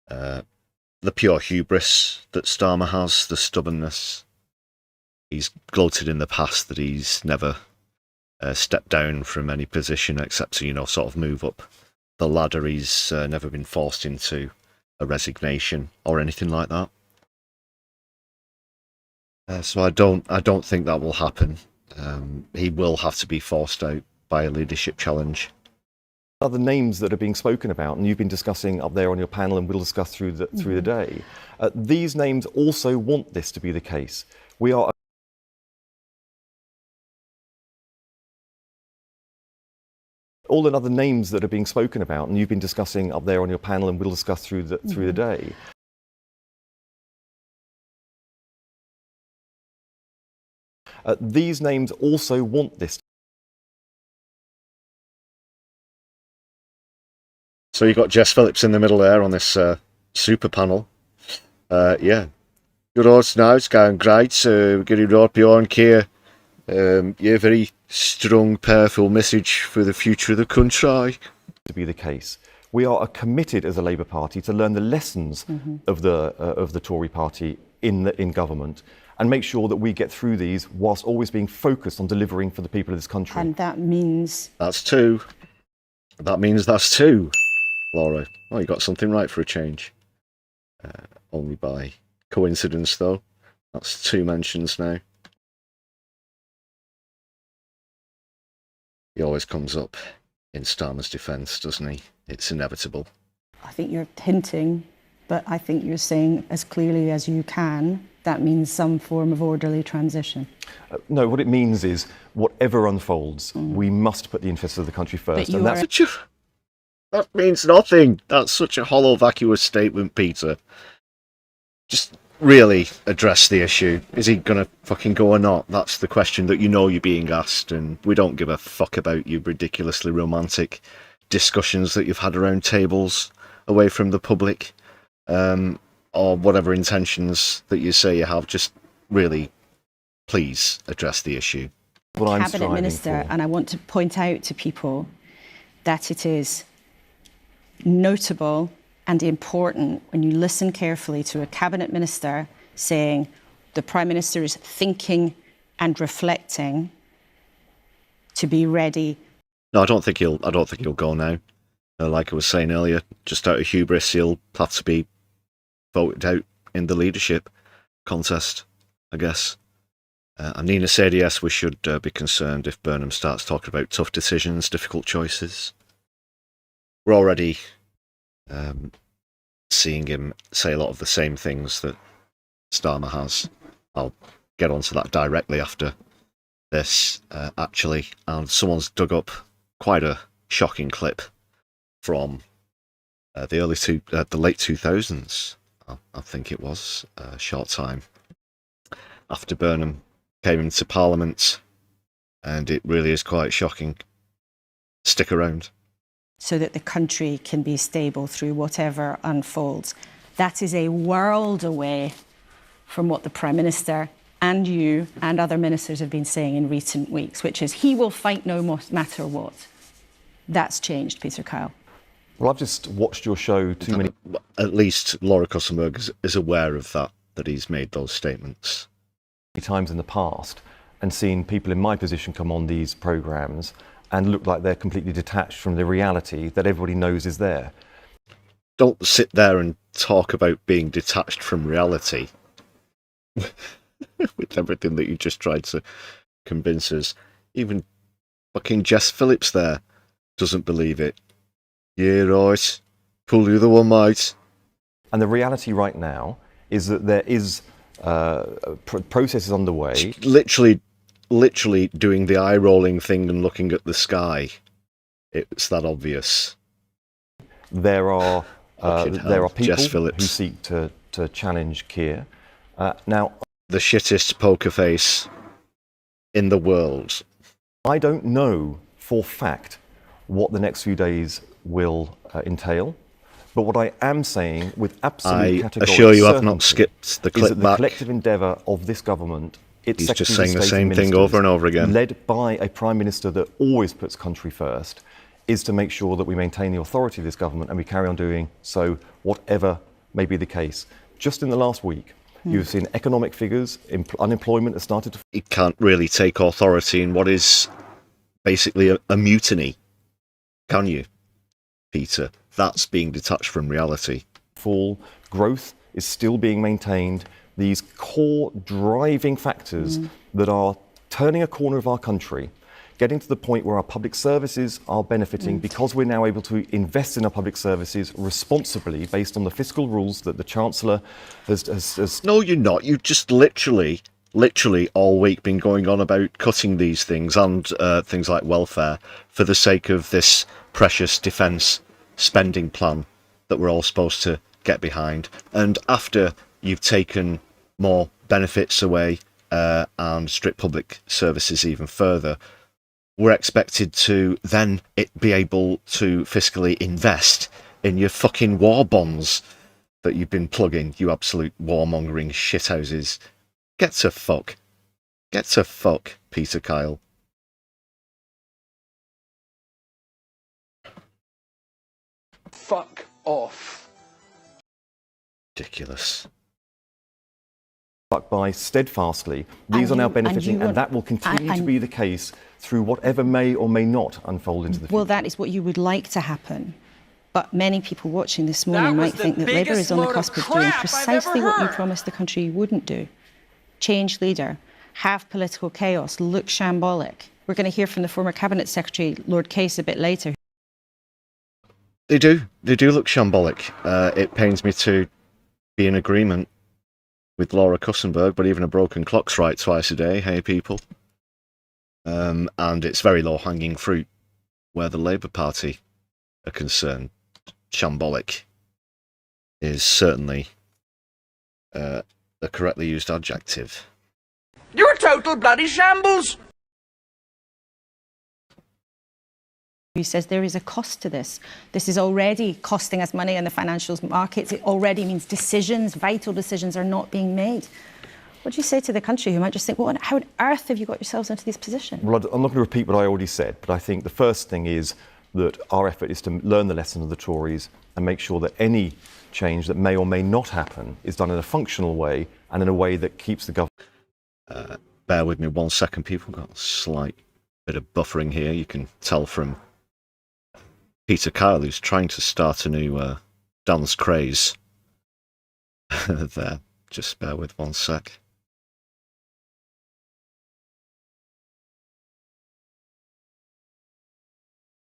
the pure hubris that Starmer has, the stubbornness. He's gloated in the past that he's never stepped down from any position except to, sort of move up the ladder. He's never been forced into a resignation or anything like that. So I don't think that will happen. He will have to be forced out by a leadership challenge. Other names that are being spoken about, and you've been discussing up there on your panel, and we'll discuss through the day. These names also want this to be the case. We are. All the other names that are being spoken about, and you've been discussing up there on your panel, and we'll discuss through the day. These names also want this. So you've got Jess Phillips in the middle there on this super panel. Yeah. Good odds now, it's going great. We're getting right behind here. Yeah, very strong, powerful message for the future of the country. To be the case. We are committed as a Labour Party to learn the lessons of the Tory party in government and make sure that we get through these whilst always being focused on delivering for the people of this country. And that means... That's two. That means that's two, Laura. Oh, you got something right for a change. Only by coincidence, though. That's two mentions now. He always comes up in Starmer's defence, doesn't he? It's inevitable. I think you're hinting, but I think you're saying as clearly as you can, that means some form of orderly transition. No, what it means is whatever unfolds, we must put the interests of the country first. And that means nothing. That's such a hollow, vacuous statement, Peter. Just really address the issue. Is he going to fucking go or not? That's the question that you're being asked, and we don't give a fuck about you ridiculously romantic discussions that you've had around tables away from the public, or whatever intentions that you say you have. Just really, please address the issue. Cabinet Minister, and I want to point out to people that it is notable and important when you listen carefully to a Cabinet Minister saying the Prime Minister is thinking and reflecting to be ready. No, I don't think he'll go now. Like I was saying earlier, just out of hubris, he'll have to be voted out in the leadership contest, I guess. And Nina said, yes, we should be concerned if Burnham starts talking about tough decisions, difficult choices. We're already seeing him say a lot of the same things that Starmer has. I'll get onto that directly after this, actually. And someone's dug up quite a shocking clip from the late 2000s, I think it was, a short time after Burnham came into Parliament, and it really is quite shocking. Stick around. So that the country can be stable through whatever unfolds. That is a world away from what the Prime Minister and you and other ministers have been saying in recent weeks, which is he will fight no matter what. That's changed, Peter Kyle. Well, I've just watched your show too many... At least Laura Kussenberg is aware of that he's made those statements. ...times in the past and seen people in my position come on these programmes and look like they're completely detached from the reality that everybody knows is there. Don't sit there and talk about being detached from reality with everything that you just tried to convince us. Even fucking Jess Phillips there doesn't believe it. Yeah, right. Pull you the one, mate. And the reality right now is that there is processes underway. Literally doing the eye-rolling thing and looking at the sky. It's that obvious. There are people Phillips, who seek to challenge Keir. Now, the shittest poker face in the world. I don't know for fact what the next few days will entail, but what I am saying with absolute categorical certainty, assure you I've not skipped the clip is that back. the collective endeavour of this government, its He's just secretaries saying of the state and same thing over and over again, led by a prime minister that always puts country first, is to make sure that we maintain the authority of this government and we carry on doing so, whatever may be the case. Just in the last week, you've seen economic figures, unemployment has started to... It can't really take authority in what is basically a mutiny, can you, Peter? That's being detached from reality. Fall, growth is still being maintained. These core driving factors that are turning a corner of our country, getting to the point where our public services are benefiting because we're now able to invest in our public services responsibly based on the fiscal rules that the Chancellor has... No, you're not. You've just literally all week been going on about cutting these things and things like welfare for the sake of this precious defence spending plan that we're all supposed to get behind. And after you've taken more benefits away and stripped public services even further, we're expected to then be able to fiscally invest in your fucking war bonds that you've been plugging, you absolute warmongering shithouses. Get to fuck. Get to fuck, Peter Kyle. Fuck off. Ridiculous. By steadfastly, these are now benefiting, and that will continue to be the case through whatever may or may not unfold into the future. Well, that is what you would like to happen. But many people watching this morning might think that Labour is on the cusp of doing precisely what you promised the country you wouldn't do. Change leader, have political chaos, look shambolic. We're going to hear from the former Cabinet Secretary, Lord Case, a bit later. They do look shambolic. It pains me to be in agreement with Laura Kussenberg, but even a broken clock's right twice a day, hey people. And it's very low-hanging fruit where the Labour Party are concerned. Shambolic is certainly a correctly used adjective. You're a total bloody shambles! He says there is a cost to this. This is already costing us money in the financial markets. It already means decisions, vital decisions, are not being made. What do you say to the country who might just think, well, how on earth have you got yourselves into this position? Well, I'm not going to repeat what I already said, but I think the first thing is that our effort is to learn the lesson of the Tories and make sure that any change that may or may not happen is done in a functional way and in a way that keeps the government... Bear with me 1 second, people. Got a slight bit of buffering here. You can tell from Peter Kyle, who's trying to start a new dance craze. There. Just bear with 1 sec.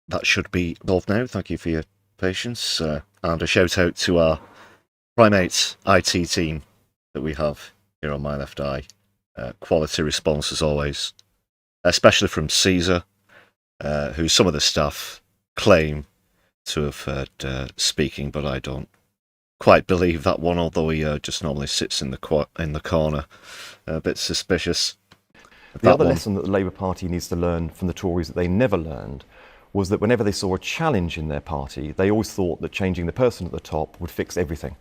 That should be resolved now. Thank you for your patience. And a shout out to our Primate IT team that we have here on My Left Eye. Quality response as always. Especially from Caesar, who some of the staff claim to have heard speaking, but I don't quite believe that one, although he just normally sits in the corner. A bit suspicious. The other lesson that the Labour Party needs to learn from the Tories that they never learned was that whenever they saw a challenge in their party, they always thought that changing the person at the top would fix everything.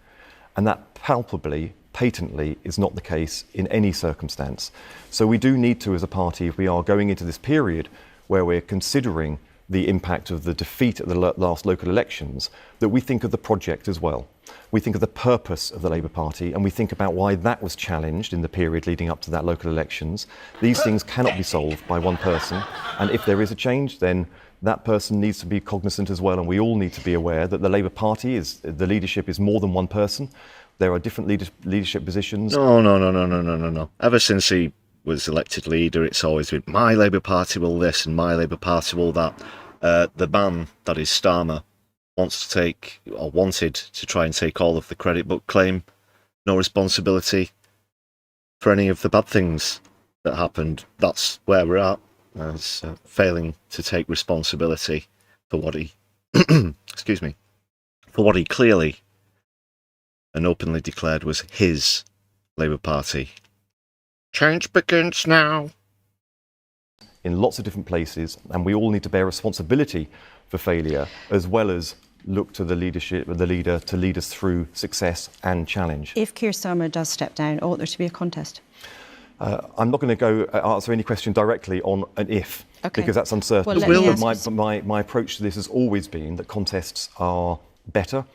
And that palpably, patently, is not the case in any circumstance. So we do need to, as a party, if we are going into this period where we're considering the impact of the defeat at the last local elections, that we think of the project as well. We think of the purpose of the Labour Party, and we think about why that was challenged in the period leading up to that local elections. These things cannot be solved by one person, and if there is a change, then that person needs to be cognizant as well, and we all need to be aware that the Labour Party, the leadership is more than one person. There are different leadership positions. No. Ever since he was elected leader, it's always been, my Labour Party will this and my Labour Party will that. The man, that is Starmer, wanted to try and take all of the credit, but claim no responsibility for any of the bad things that happened. That's where we're at, as failing to take responsibility for what he, excuse me, for what he clearly and openly declared was his Labour Party. Change begins now. In lots of different places, and we all need to bear responsibility for failure, as well as look to the leadership of the leader to lead us through success and challenge. If Keir Starmer does step down, ought there to be a contest? I'm not going to go answer any question directly on an if, because that's uncertain. Well, my approach to this has always been that contests are better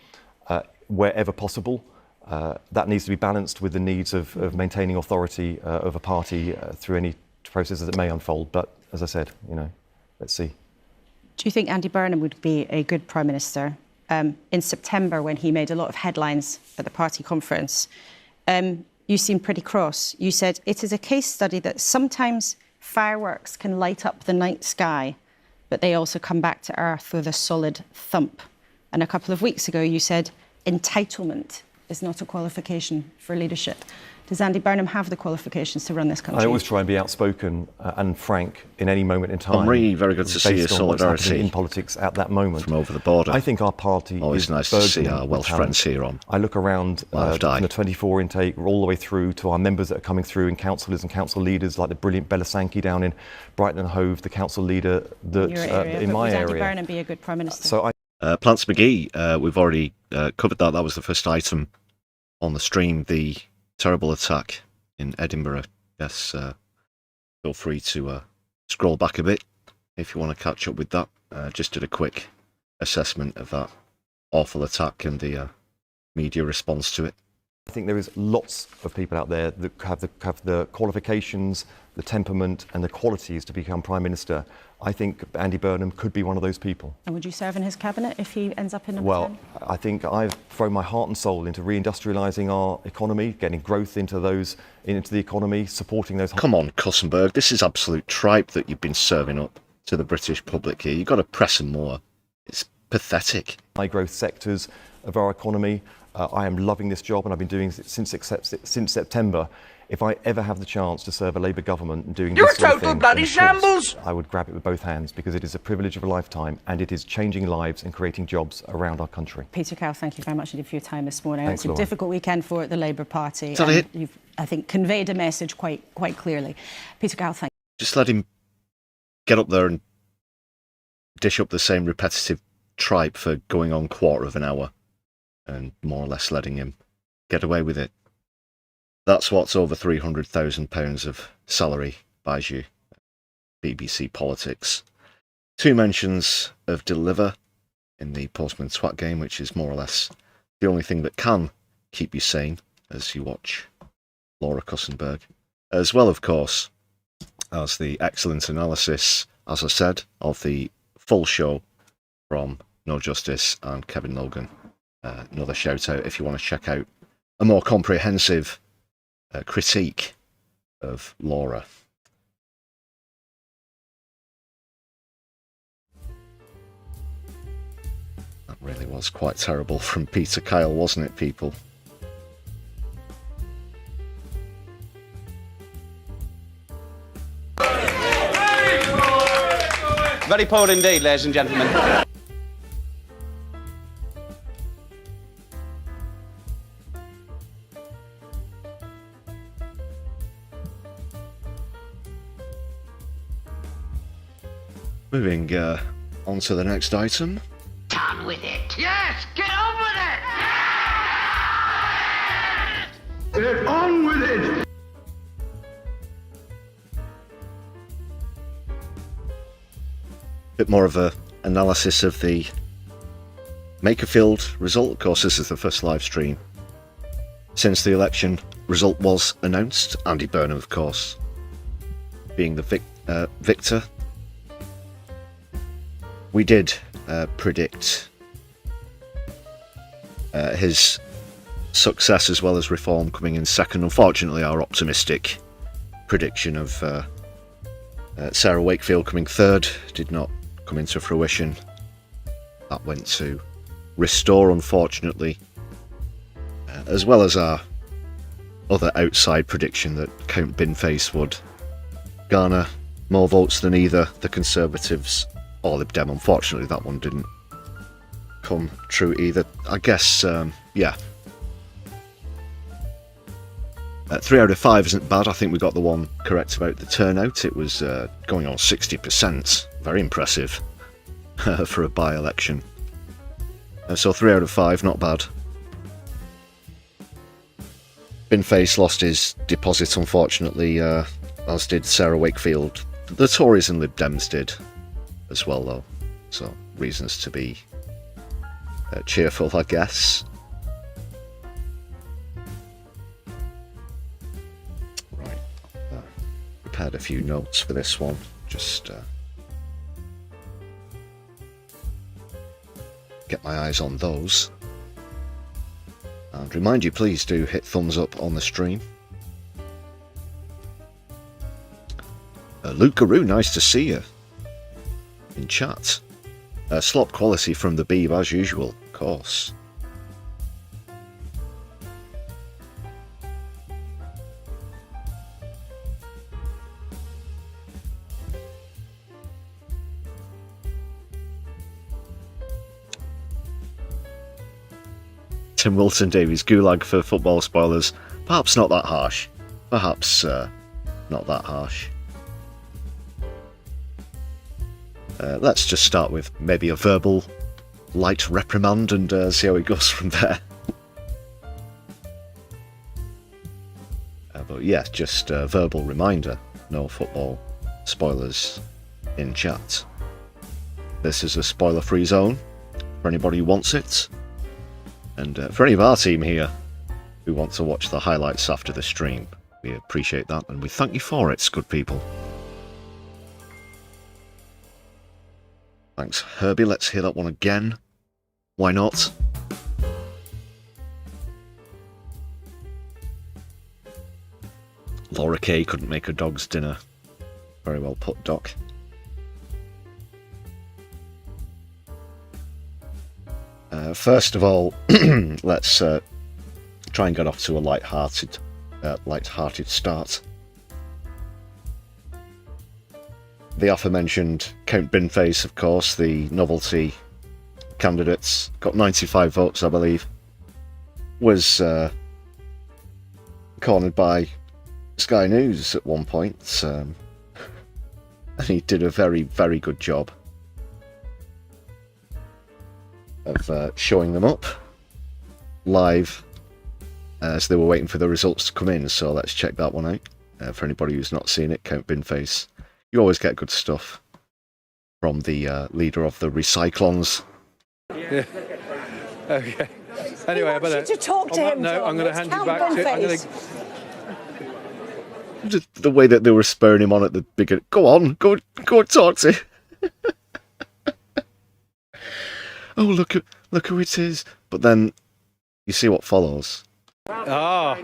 wherever possible. That needs to be balanced with the needs of maintaining authority of a party through any processes that may unfold. But as I said, let's see. Do you think Andy Burnham would be a good Prime Minister? In September, when he made a lot of headlines at the party conference, you seemed pretty cross. You said, "It is a case study that sometimes fireworks can light up the night sky, but they also come back to earth with a solid thump." And a couple of weeks ago, you said, "Entitlement is not a qualification for leadership." Does Andy Burnham have the qualifications to run this country? I always try and be outspoken and frank in any moment in time. Henri, very good to see your solidarity in politics at that moment. From over the border. I think our party always is nice to see our Welsh friends here on. I look around from the 24 intake all the way through to our members that are coming through, and councillors and council leaders like the brilliant Bella Sankey down in Brighton and Hove, the council leader that in my area. Would Andy Burnham be a good Prime Minister? So Plants McGee, we've already covered that. That was the first item on the stream. The terrible attack in Edinburgh. Yes, feel free to scroll back a bit if you want to catch up with that. Just did a quick assessment of that awful attack and the media response to it. I think there is lots of people out there that have the qualifications, the temperament and the qualities to become Prime Minister. I think Andy Burnham could be one of those people. And would you serve in his cabinet if he ends up in number 10? Well, I think I've thrown my heart and soul into reindustrialising our economy, getting growth into the economy, supporting those... Come on, Kussenberg, this is absolute tripe that you've been serving up to the British public here. You've got to press them more. It's pathetic. High growth sectors of our economy. I am loving this job, and I've been doing it since September. If I ever have the chance to serve a Labour government and doing this sort of thing, total bloody shambles! I would grab it with both hands, because it is a privilege of a lifetime, and it is changing lives and creating jobs around our country. Peter Cow, thank you very much indeed for your time this morning. Thanks, it's a difficult weekend for the Labour Party. You've, I think, conveyed a message quite clearly. Peter Cow, thank you. Just let him get up there and dish up the same repetitive tripe for going on quarter of an hour, and more or less letting him get away with it. That's what's over £300,000 of salary buys you. BBC Politics. 2 mentions of Deliver in the Postman Twat game, which is more or less the only thing that can keep you sane as you watch Laura Kussenberg. As well, of course, as the excellent analysis, as I said, of the full show from No Justice and Kevin Logan. Another shout out if you want to check out a more comprehensive critique of Laura. That really was quite terrible from Peter Kyle, wasn't it, people? Very poor indeed, ladies and gentlemen. Moving on to the next item. On with it. Yes, get on with it. Get on with it. Bit more of a analysis of the Makerfield result. Of course, this is the first live stream since the election result was announced. Andy Burnham, of course, being the victor. We did predict his success as well as Reform coming in second. Unfortunately, our optimistic prediction of Sarah Wakefield coming third did not come into fruition. That went to restore, unfortunately, as well as our other outside prediction that Count Binface would garner more votes than either the Conservatives or Lib Dem. Unfortunately, that one didn't come true either. I guess, yeah. 3 out of 5 isn't bad. I think we got the one correct about the turnout. It was going on 60%. Very impressive for a by-election. So 3 out of 5, not bad. Binface lost his deposit, unfortunately, as did Sarah Wakefield. The Tories and Lib Dems did as well, though. So, reasons to be cheerful, I guess. Right. Prepared a few notes for this one. Just get my eyes on those. And remind you, please do hit thumbs up on the stream. Luke Garoo, nice to see you in chat. Slop quality from the Beeb as usual, of course. Tim Wilson Davies, gulag for football spoilers. Perhaps not that harsh. Perhaps not that harsh. Let's just start with maybe a verbal light reprimand and see how it goes from there. But yeah, just a verbal reminder, no football spoilers in chat. This is a spoiler-free zone for anybody who wants it. And for any of our team here who want to watch the highlights after the stream, we appreciate that and we thank you for it, good people. Thanks, Herbie. Let's hear that one again. Why not? Laura Kay couldn't make a dog's dinner. Very well put, Doc. First of all, let's try and get off to a light-hearted start. The aforementioned Count Binface, of course, the novelty candidates, got 95 votes, I believe, was cornered by Sky News at one point, and he did a very, very good job of showing them up live as they were waiting for the results to come in, so let's check that one out. For anybody who's not seen it, Count Binface. You always get good stuff from the leader of the Recyclons. Yeah. Okay. Anyway, I better. To talk to him, no, John. I'm going to hand you back to. Just the way that they were spurring him on at the beginning. Go on, go and talk to him. Oh, look who it is. But then you see what follows. Ah.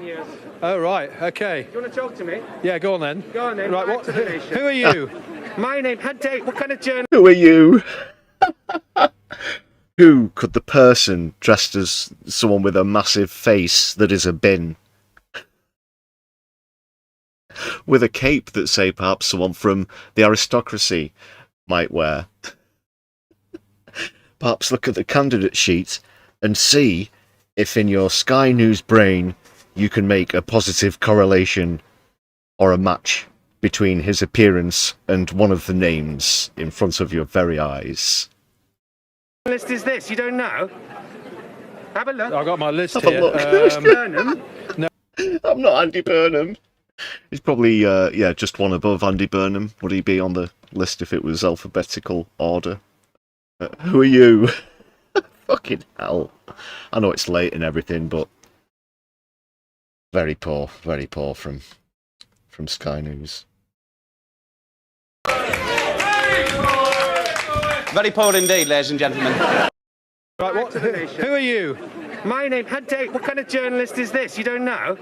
Oh, right. Okay. Do you want to talk to me? Yeah, go on then. Go on then. Right, Back what? to the nation. Who are you? My name. What kind of journalist? Who are you? Who could the person dressed as someone with a massive face that is a bin, with a cape that, say, perhaps someone from the aristocracy might wear? Perhaps look at the candidate sheet and see if in your Sky News brain you can make a positive correlation or a match between his appearance and one of the names in front of your very eyes. What list is this? You don't know? Have a look. I got my list Have here. a look. Burnham. No. I'm not Andy Burnham. He's probably, just one above Andy Burnham. Would he be on the list if it was alphabetical order? Who are you? Fucking hell. I know it's late and everything, but very poor from Sky News. Very poor indeed, ladies and gentlemen. Right, what? Who are you? My name. What kind of journalist is this? You don't know?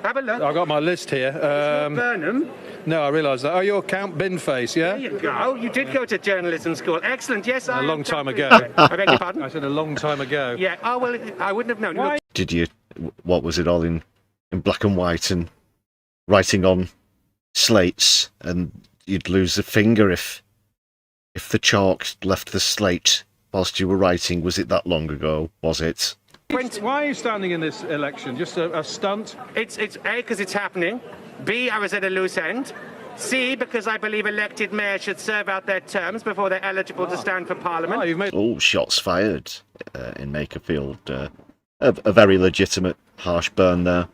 Have a look. I've got my list here. Burnham. No, I realise that. Oh, you're Count Binface, yeah? There you go. You did go to journalism school. Excellent. Yes, A I long time ago. I beg your pardon? I said a long time ago. Yeah. Oh, well, I wouldn't have known. Look, Did you? What was it all in black and white and writing on slates, and you'd lose a finger if the chalk left the slate whilst you were writing? Was it that long ago? Was it? Why are you standing in this election? Just a stunt? It's A, because it's happening. B, I was at a loose end. C, because I believe elected mayors should serve out their terms before they're eligible to stand for Parliament. Oh, shots fired in Makerfield. A very legitimate, harsh burn there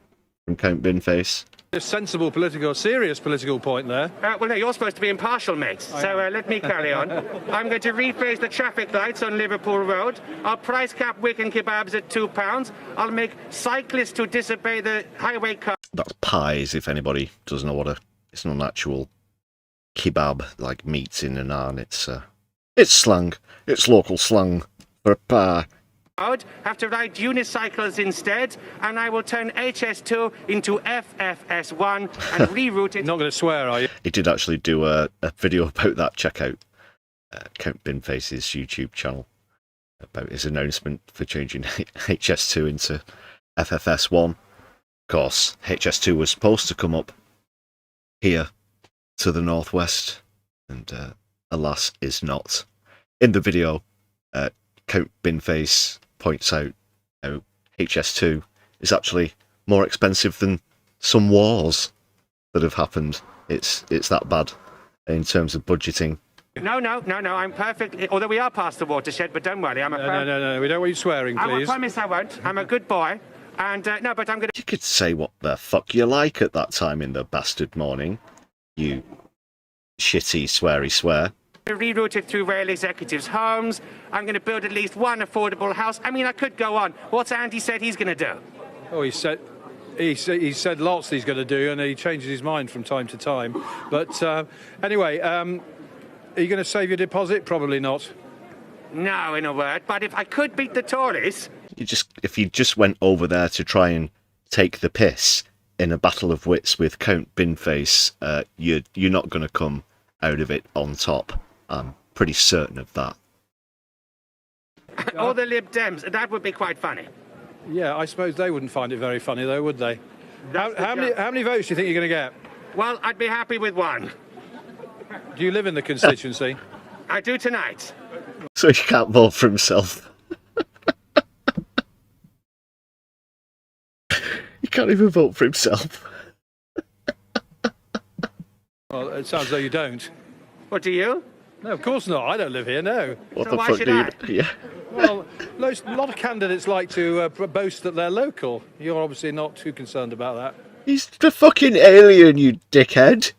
from Count Binface. A sensible serious political point there. Well, no, you're supposed to be impartial, mate. So let me carry on. I'm going to rephrase the traffic lights on Liverpool Road. I'll price cap Wigan kebabs at £2. I'll make cyclists who disobey the highway code. That's pies, if anybody doesn't know it's not an actual kebab, like meats in a naan. It's slang. It's local slang for a pie. Have to ride unicycles instead, and I will turn HS2 into FFS1 and reroute it. Not going to swear, are you? He did actually do a video about that. Check out Count Binface's YouTube channel about his announcement for changing HS2 into FFS1. Of course, HS2 was supposed to come up here to the northwest, and alas, is not. In the video, Count Binface points out how HS2 is actually more expensive than some wars that have happened. It's that bad in terms of budgeting. No, I'm perfect. Although we are past the watershed, but don't worry, I'm a... No, we don't want you swearing, please. I promise I won't. I'm a good boy. And, no, but I'm going to... You could say what the fuck you like at that time in the bastard morning, you shitty, sweary swear. Reroute it through rail executives' homes. I'm going to build at least one affordable house. I mean, I could go on. What's Andy said he's going to do? Oh, he said lots he's going to do, and he changes his mind from time to time. But anyway, are you going to save your deposit? Probably not. No, in a word. But if I could beat the Tories... If you just went over there to try and take the piss in a battle of wits with Count Binface, you're not going to come out of it on top. I'm pretty certain of that. Or the Lib Dems, that would be quite funny. Yeah, I suppose they wouldn't find it very funny, though, would they? How many votes do you think you're going to get? Well, I'd be happy with one. Do you live in the constituency? I do tonight. So he can't vote for himself. He can't even vote for himself. Well, it sounds as though you don't. What, do you? No, of course not. I don't live here, no. What So the why fuck should do you... I? Yeah. Well, a lot of candidates like to boast that they're local. You're obviously not too concerned about that. He's the fucking alien, you dickhead.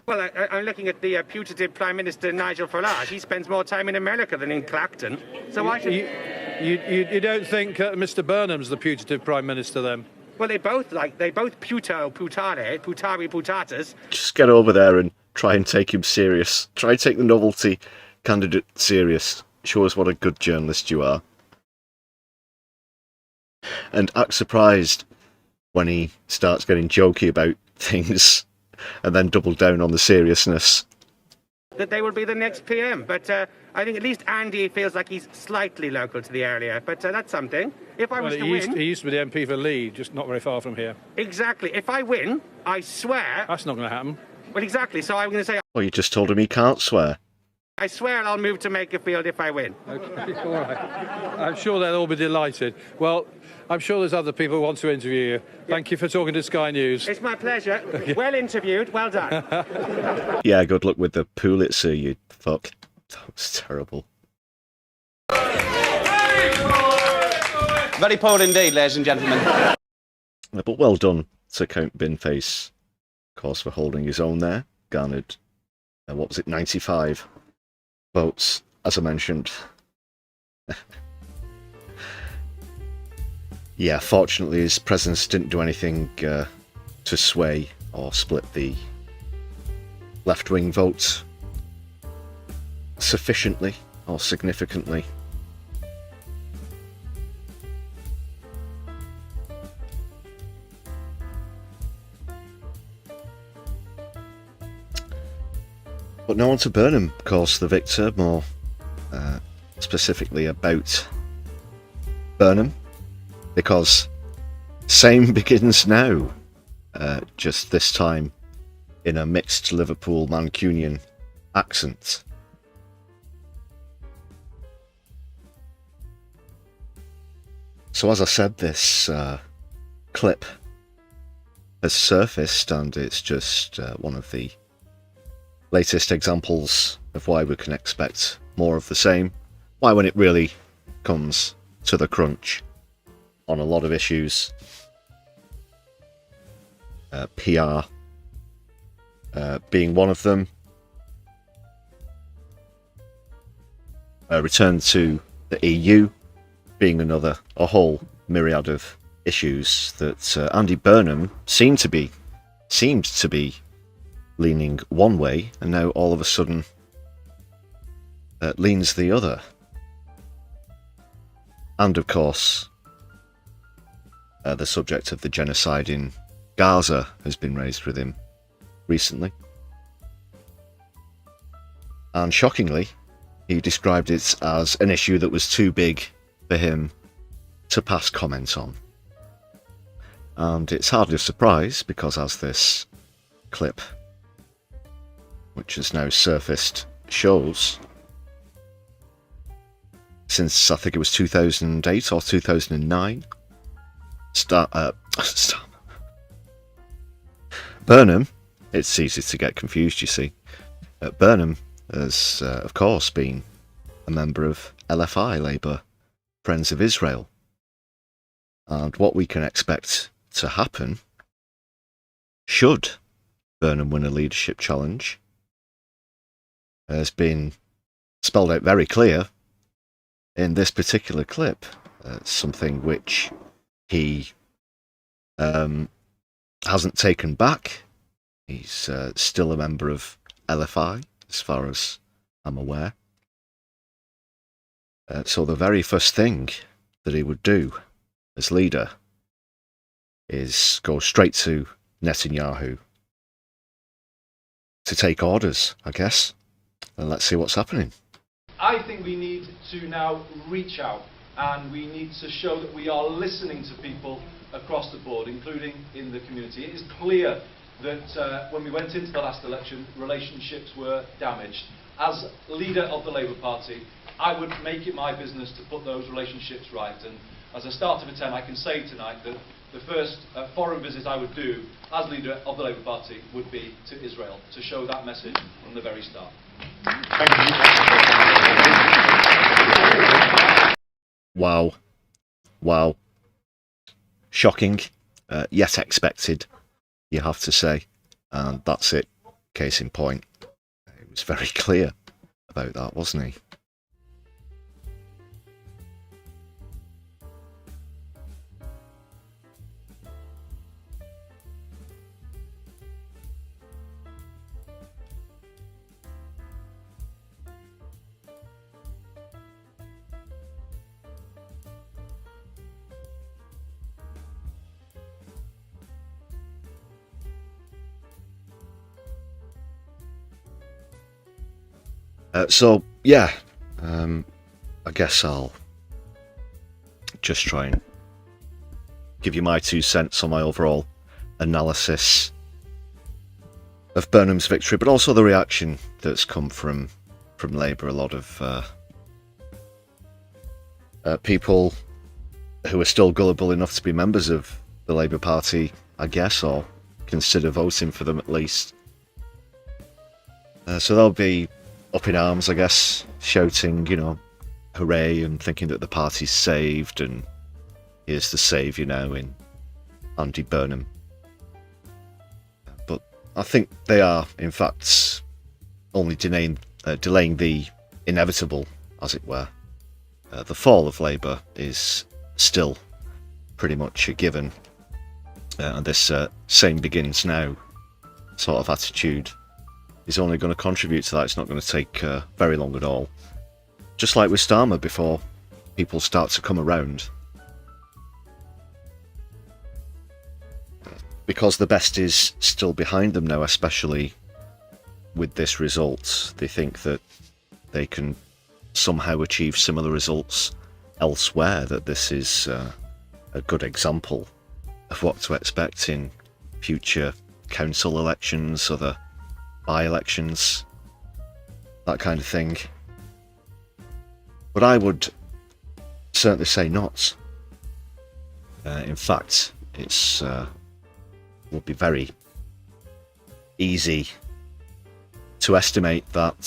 Well, I'm looking at the putative Prime Minister Nigel Farage. He spends more time in America than in Clacton. So why should... You don't think Mr. Burnham's the putative Prime Minister, then? Well, they both putari, putatas. Just get over there and try and take him serious. Try and take the novelty candidate serious. Show us what a good journalist you are. And act surprised when he starts getting jokey about things and then double down on the seriousness. That they will be the next PM, but I think at least Andy feels like he's slightly local to the area, but that's something. If I was to win... He used to be the MP for Leeds, just not very far from here. Exactly. If I win, I swear... That's not going to happen. Well, exactly, so I'm going to say... Well, you just told him he can't swear. I swear I'll move to Makerfield if I win. Okay, all right. I'm sure they'll all be delighted. Well, I'm sure there's other people who want to interview you. Thank you for talking to Sky News. It's my pleasure. Well interviewed. Well done. Yeah, good luck with the Pulitzer, you fuck. That was terrible. Very poor indeed, ladies and gentlemen. But well done to Count Binface, of course, for holding his own there. Garnered, 95 votes, as I mentioned. Yeah, fortunately his presence didn't do anything to sway or split the left-wing votes sufficiently or significantly. But no one to Burnham, of course, the victor, more specifically about Burnham, because same begins now, just this time in a mixed Liverpool Mancunian accent. So as I said, this clip has surfaced, and it's just one of the latest examples of why we can expect more of the same. Why, when it really comes to the crunch on a lot of issues, PR being one of them, return to the EU being another, a whole myriad of issues that Andy Burnham seemed to be leaning one way, and now all of a sudden leans the other. And of course, the subject of the genocide in Gaza has been raised with him recently. And shockingly, he described it as an issue that was too big for him to pass comment on. And it's hardly a surprise, because as this clip, which has now surfaced, shows, since I think it was 2008 or 2009, Burnham, it's easy to get confused, you see. Burnham has, of course, been a member of LFI, Labour Friends of Israel. And what we can expect to happen, should Burnham win a leadership challenge, has been spelled out very clear in this particular clip. Something which he hasn't taken back. He's still a member of LFI, as far as I'm aware. So the very first thing that he would do as leader is go straight to Netanyahu to take orders, I guess. And let's see what's happening. I think we need to now reach out, and we need to show that we are listening to people across the board, including in the community. It is clear that when we went into the last election, relationships were damaged. As leader of the Labour Party, I would make it my business to put those relationships right. And as a start of a 10, I can say tonight that the first foreign visit I would do as leader of the Labour Party would be to Israel, to show that message from the very start. Wow. Wow. Shocking, yet expected, you have to say. And that's it. Case in point. He was very clear about that, wasn't he? So, yeah, I guess I'll just try and give you my 2 cents on my overall analysis of Burnham's victory, but also the reaction that's come from Labour. A lot of people who are still gullible enough to be members of the Labour Party, I guess, or consider voting for them at least. So they'll be up in arms, I guess, shouting, you know, hooray, and thinking that the party's saved, and here's the saviour now in Andy Burnham. But I think they are, in fact, only delaying the inevitable, as it were. The fall of Labour is still pretty much a given, and this same begins now sort of attitude is only going to contribute to that. It's not going to take very long at all. Just like with Starmer, before people start to come around. Because the best is still behind them now, especially with this result, they think that they can somehow achieve similar results elsewhere, that this is a good example of what to expect in future council elections, other by-elections, that kind of thing. But I would certainly say not. In fact, it's would be very easy to estimate that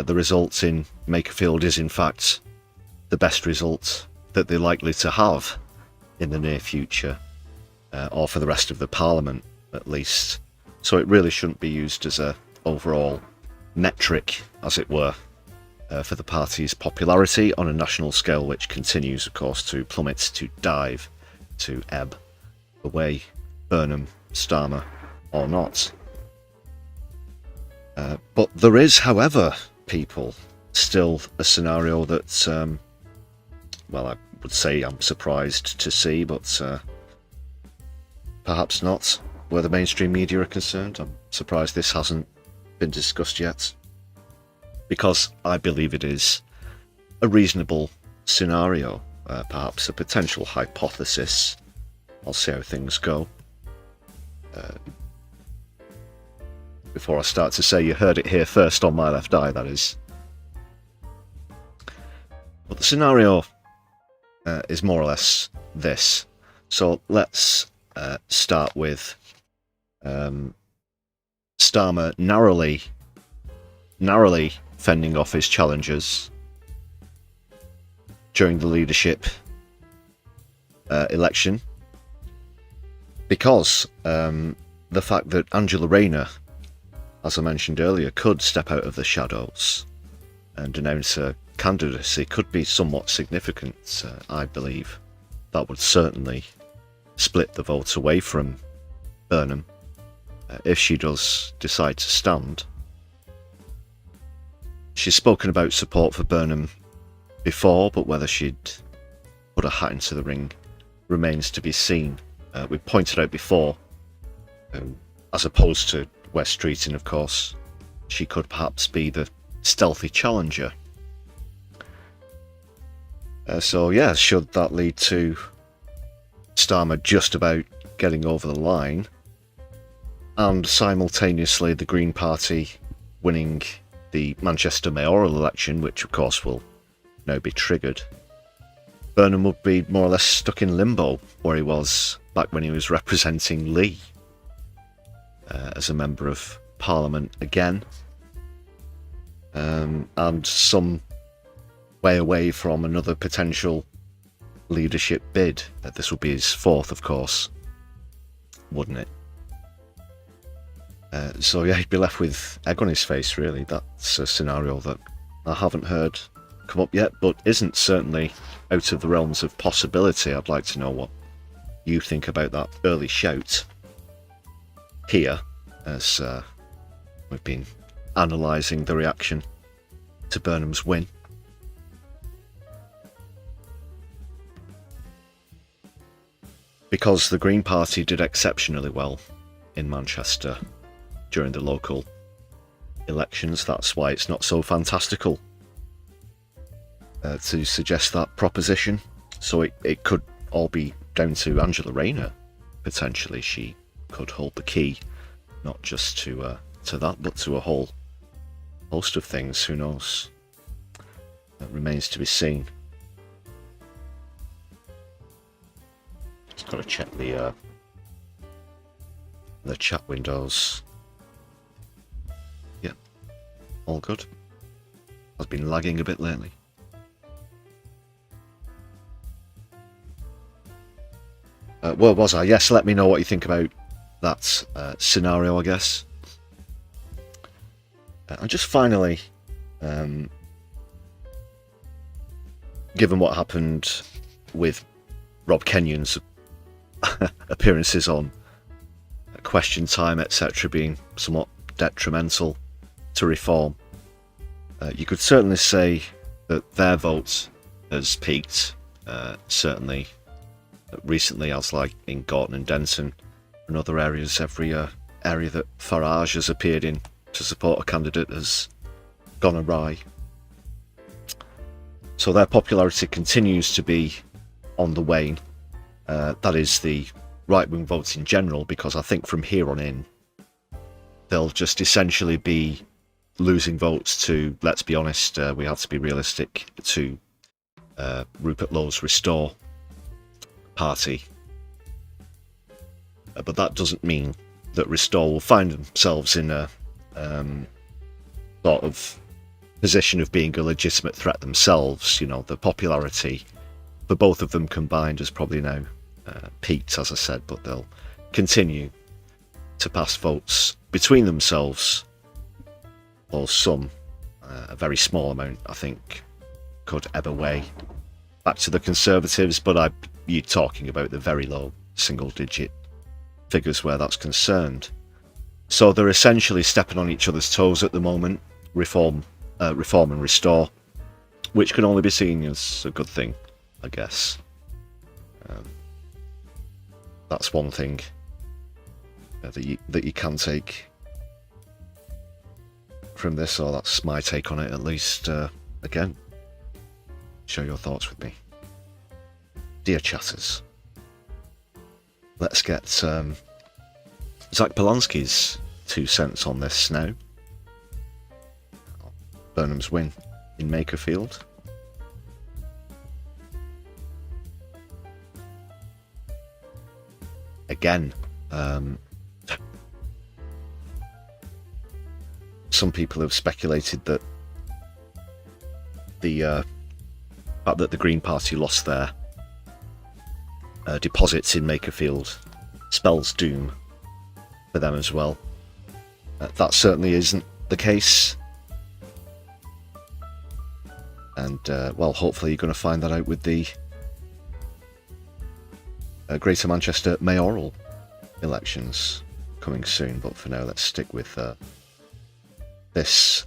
the result in Makerfield is in fact the best result that they're likely to have in the near future, or for the rest of the Parliament at least. So it really shouldn't be used as a overall metric, as it were, for the party's popularity on a national scale, which continues, of course, to plummet, to dive, to ebb away, Burnham, Starmer or not. But there is, however, people, still a scenario that, well, I would say I'm surprised to see, but perhaps not, where the mainstream media are concerned. I'm surprised this hasn't been discussed yet, because I believe it is a reasonable scenario, perhaps a potential hypothesis. I'll see how things go. Before I start to say you heard it here first on My Left Eye, that is. But the scenario is more or less this. So let's start with Starmer narrowly fending off his challengers during the leadership election, because the fact that Angela Rayner, as I mentioned earlier, could step out of the shadows and announce her candidacy could be somewhat significant, I believe. That would certainly split the vote away from Burnham, if she does decide to stand. She's spoken about support for Burnham before, but whether she'd put a hat into the ring remains to be seen. We pointed out before, as opposed to West Streeting, of course, she could perhaps be the stealthy challenger. So yeah, should that lead to Starmer just about getting over the line, and simultaneously the Green Party winning the Manchester mayoral election, which of course will now be triggered, Burnham would be more or less stuck in limbo where he was back when he was representing Lee as a member of Parliament again, and some way away from another potential leadership bid. This would be his fourth, of course, wouldn't it? So yeah, he'd be left with egg on his face, really. That's a scenario that I haven't heard come up yet, but isn't certainly out of the realms of possibility. I'd like to know what you think about that early shout here, as we've been analysing the reaction to Burnham's win. Because the Green Party did exceptionally well in Manchester during the local elections, that's why it's not so fantastical to suggest that proposition. So it could all be down to Angela Rayner, potentially. She could hold the key, not just to that, but to a whole host of things. Who knows? That remains to be seen. Just got to check the chat windows. Yeah, all good. I've been lagging a bit lately. Where was I? Yes, let me know what you think about that scenario, I guess. And just finally, given what happened with Rob Kenyon's appearances on Question Time, etc., being somewhat detrimental to reform, you could certainly say that their vote has peaked, certainly recently, as like in Gorton and Denton and other areas. Every area that Farage has appeared in to support a candidate has gone awry. So their popularity continues to be on the wane. That is the right-wing votes in general, because I think from here on in, they'll just essentially be losing votes to, let's be honest, we have to be realistic, to Rupert Lowe's Restore party. But that doesn't mean that Restore will find themselves in a sort of position of being a legitimate threat themselves. You know, the popularity for both of them combined has probably now peaked, as I said, but they'll continue to pass votes between themselves, or some, a very small amount, I think, could ebb away back to the Conservatives, but you're talking about the very low single-digit figures where that's concerned. So they're essentially stepping on each other's toes at the moment, reform and restore, which can only be seen as a good thing, I guess. That's one thing that you can take from this, or that's my take on it at least. Again, share your thoughts with me, dear chatters. Let's get Zach Polanski's 2 cents on this now. Burnham's win in Makerfield. Again, some people have speculated that the fact that the Green Party lost their deposits in Makerfield spells doom for them as well. That certainly isn't the case. And, well, hopefully you're going to find that out with the Greater Manchester mayoral elections coming soon. But for now, let's stick with this,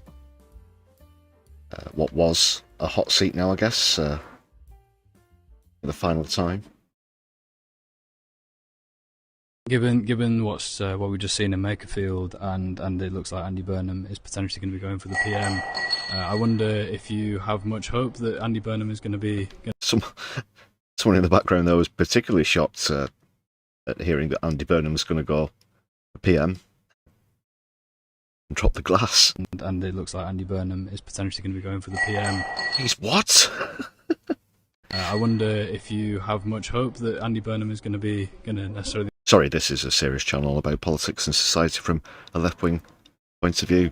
what was a hot seat now, I guess, for the final time. Given what we've just seen in Makerfield, and it looks like Andy Burnham is potentially going to be going for the PM, I wonder if you have much hope that Andy Burnham is going to be... Someone in the background, though, was particularly shocked at hearing that Andy Burnham was going to go for PM and drop the glass. And it looks like Andy Burnham is potentially going to be going for the PM. He's what? I wonder if you have much hope that Andy Burnham is going to necessarily... Sorry, this is a serious channel about politics and society from a left-wing point of view.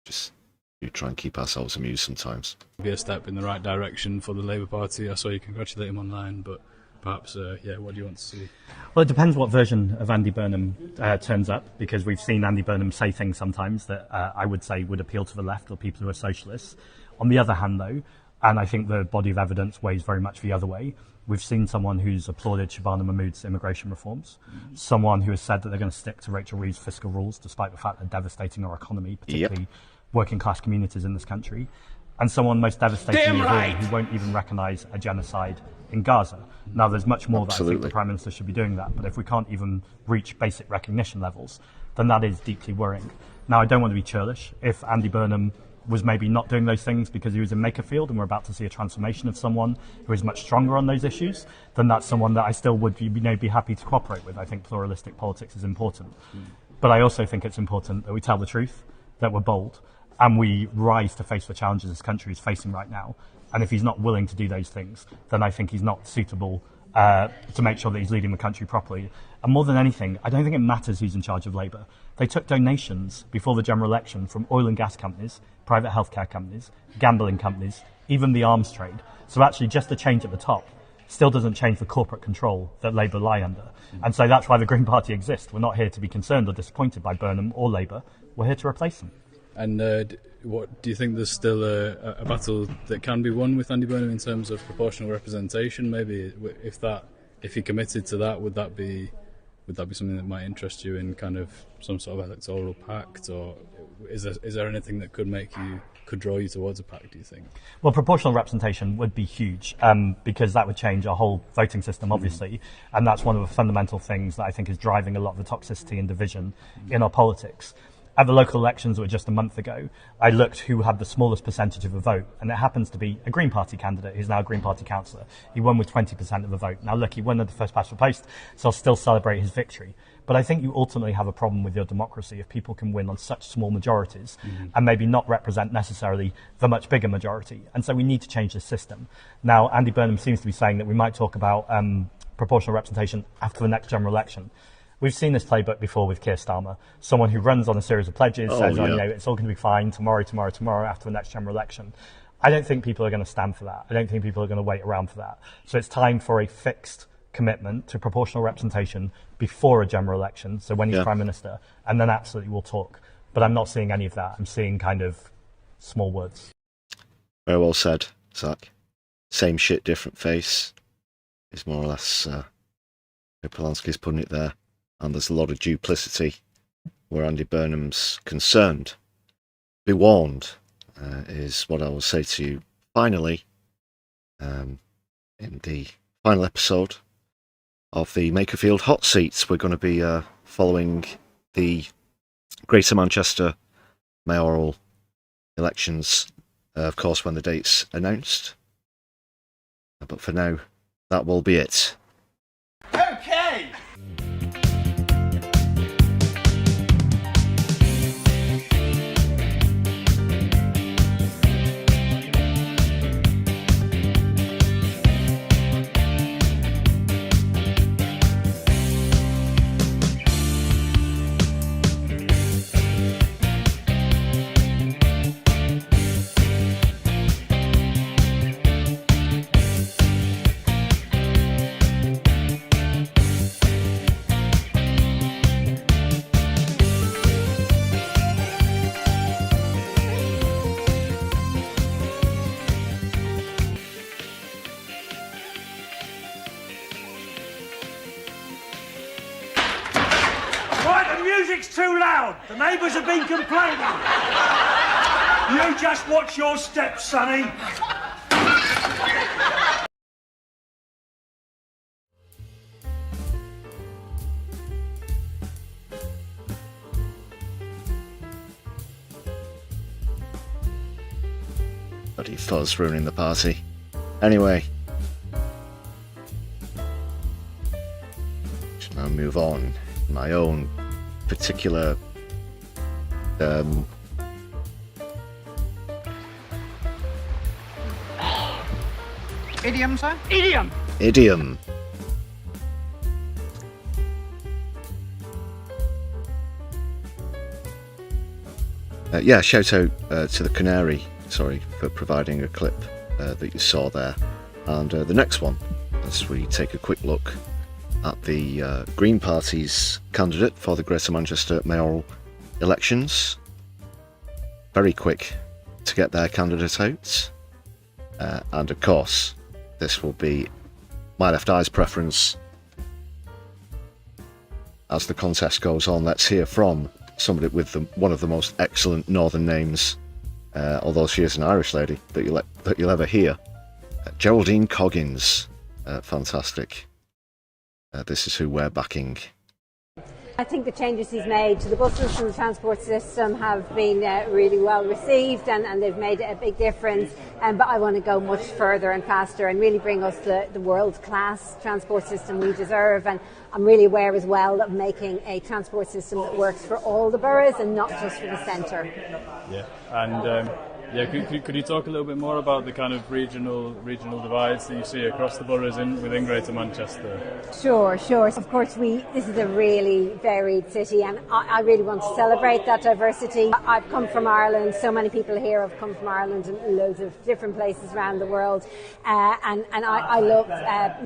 Just we try and keep ourselves amused sometimes. Be a step in the right direction for the Labour Party. I saw you congratulate him online, but perhaps, what do you want to see? Well, it depends what version of Andy Burnham turns up, because we've seen Andy Burnham say things sometimes that I would say would appeal to the left or people who are socialists. On the other hand, though, and I think the body of evidence weighs very much the other way, we've seen someone who's applauded Shabana Mahmood's immigration reforms, someone who has said that they're going to stick to Rachel Reeve's fiscal rules, despite the fact they're devastating our economy, particularly working class communities in this country, and someone most devastating of all who won't even recognise a genocide in Gaza. Now, there's much more that I think the Prime Minister should be doing that, but if we can't even reach basic recognition levels, then that is deeply worrying. Now, I don't want to be churlish. If Andy Burnham was maybe not doing those things because he was in Makerfield and we're about to see a transformation of someone who is much stronger on those issues, then that's someone that I still would be happy to cooperate with. I think pluralistic politics is important. But I also think it's important that we tell the truth, that we're bold, and we rise to face the challenges this country is facing right now. And if he's not willing to do those things, then I think he's not suitable to make sure that he's leading the country properly. And more than anything, I don't think it matters who's in charge of Labour. They took donations before the general election from oil and gas companies, private healthcare companies, gambling companies, even the arms trade. So actually just the change at the top still doesn't change the corporate control that Labour lie under. And so that's why the Green Party exists. We're not here to be concerned or disappointed by Burnham or Labour. We're here to replace them. And what do you think there's still a battle that can be won with Andy Burnham in terms of proportional representation? Maybe if he committed to that, would that be something that might interest you in kind of some sort of electoral pact, or is there anything that could draw you towards a pact, do you think? Well, proportional representation would be huge, because that would change our whole voting system, obviously, and that's one of the fundamental things that I think is driving a lot of the toxicity and division in our politics. At the local elections that were just a month ago, I looked who had the smallest percentage of the vote, and it happens to be a Green Party candidate who's now a Green Party councillor. He won with 20% of the vote. Now look, he won at the first past the post, so I'll still celebrate his victory. But I think you ultimately have a problem with your democracy if people can win on such small majorities and maybe not represent necessarily the much bigger majority. And so we need to change the system. Now, Andy Burnham seems to be saying that we might talk about proportional representation after the next general election. We've seen this playbook before with Keir Starmer, someone who runs on a series of pledges, says, you know, it's all going to be fine tomorrow after the next general election. I don't think people are going to stand for that. I don't think people are going to wait around for that. So it's time for a fixed commitment to proportional representation before a general election, so when he's Prime Minister, and then absolutely we'll talk. But I'm not seeing any of that. I'm seeing kind of small words. Very well said, Zach. Same shit, different face is more or less how Polanski's putting it there. And there's a lot of duplicity where Andy Burnham's concerned. Be warned is what I will say to you finally in the final episode of the Makerfield Hot Seats. We're going to be following the Greater Manchester mayoral elections, of course, when the date's announced. But for now, that will be it. Okay! Music's too loud. The neighbours have been complaining. You just watch your steps, Sonny. Bloody fuzz ruining the party. Anyway. Should now move on. My own particular idiom, sir? Idiom. Shout out to the Canary, sorry, for providing a clip that you saw there. And the next one, as we take a quick look at the Green Party's candidate for the Greater Manchester mayoral elections. Very quick to get their candidate out. And of course, this will be my left eye's preference. As the contest goes on, let's hear from somebody with one of the most excellent northern names, although she is an Irish lady, that you'll ever hear. Geraldine Coggins. Fantastic. This is who we're backing. I think the changes he's made to the buses and the transport system have been really well received, and they've made a big difference. But I want to go much further and faster and really bring us the world-class transport system we deserve. And I'm really aware as well of making a transport system that works for all the boroughs and not just for the centre. Yeah, and could you talk a little bit more about the kind of regional divides that you see across the boroughs within Greater Manchester? Sure. Of course, this is a really varied city, and I really want to celebrate that diversity. I've come from Ireland. So many people here have come from Ireland and loads of different places around the world, and I love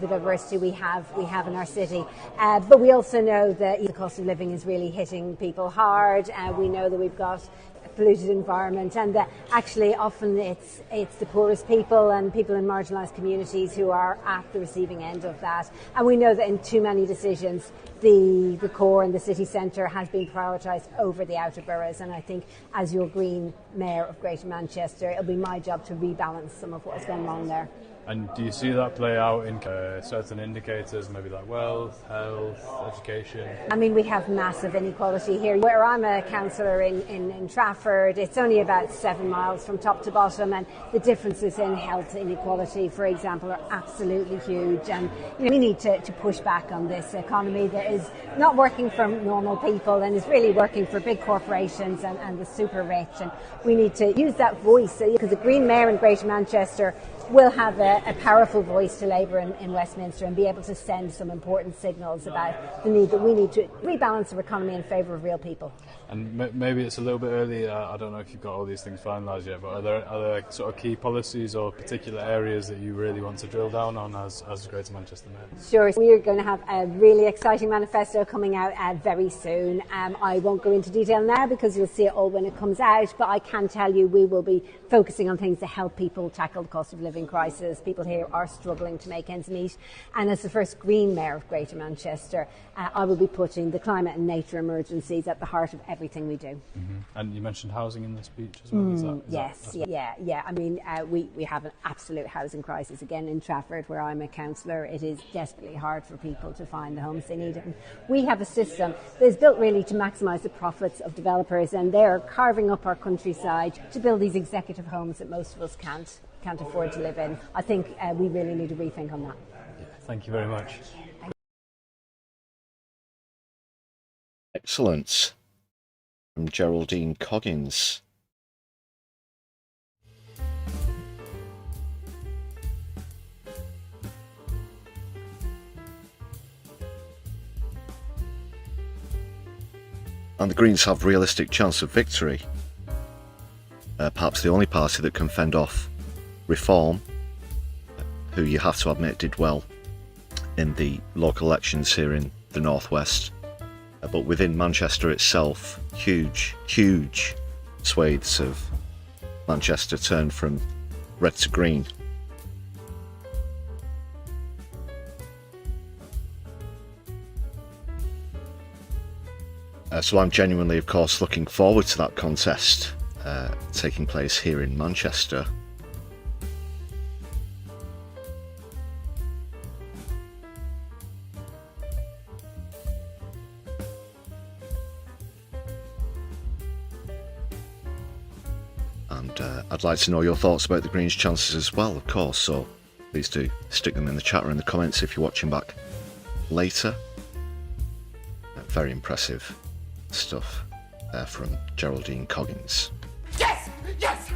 the diversity we have in our city. But we also know that the cost of living is really hitting people hard. We know that we've got polluted environment, and actually often it's the poorest people and people in marginalised communities who are at the receiving end of that. And we know that in too many decisions the core and the city centre has been prioritised over the outer boroughs, and I think as your Green Mayor of Greater Manchester, it'll be my job to rebalance some of what has gone wrong there. And do you see that play out in certain indicators, maybe like wealth, health, education? I mean, we have massive inequality here. Where I'm a councillor in Trafford, it's only about 7 miles from top to bottom, and the differences in health inequality, for example, are absolutely huge. And we need to push back on this economy that is not working for normal people and is really working for big corporations and the super rich. And we need to use that voice, because the Green Mayor in Greater Manchester will have a powerful voice to Labour in Westminster and be able to send some important signals about the need that we need to rebalance our economy in favour of real people. And maybe it's a little bit early, I don't know if you've got all these things finalised yet, but are there sort of key policies or particular areas that you really want to drill down on as Greater Manchester Mayor? Sure, we are going to have a really exciting manifesto coming out very soon. I won't go into detail now because you'll see it all when it comes out, but I can tell you we will be focusing on things to help people tackle the cost of living crisis. People here are struggling to make ends meet, and as the first Green Mayor of Greater Manchester, I will be putting the climate and nature emergencies at the heart of everything we do. Mm-hmm. And you mentioned housing in the speech as well. Yeah. I mean, we have an absolute housing crisis again in Trafford, where I'm a councillor. It is desperately hard for people to find the homes they need. And we have a system that is built really to maximise the profits of developers, and they're carving up our countryside to build these executive homes that most of us can't afford to live in. I think we really need to rethink on that. Thank you very much. Excellent. From Geraldine Coggins. And the Greens have realistic chance of victory. Perhaps the only party that can fend off Reform, who you have to admit did well in the local elections here in the northwest. But within Manchester itself, huge swathes of Manchester turned from red to green. So I'm genuinely, of course, looking forward to that contest taking place here in Manchester. And I'd like to know your thoughts about the Greens' chances as well, of course, so please do stick them in the chat or in the comments if you're watching back later. Very impressive stuff from Geraldine Coggins. Yes! Yes!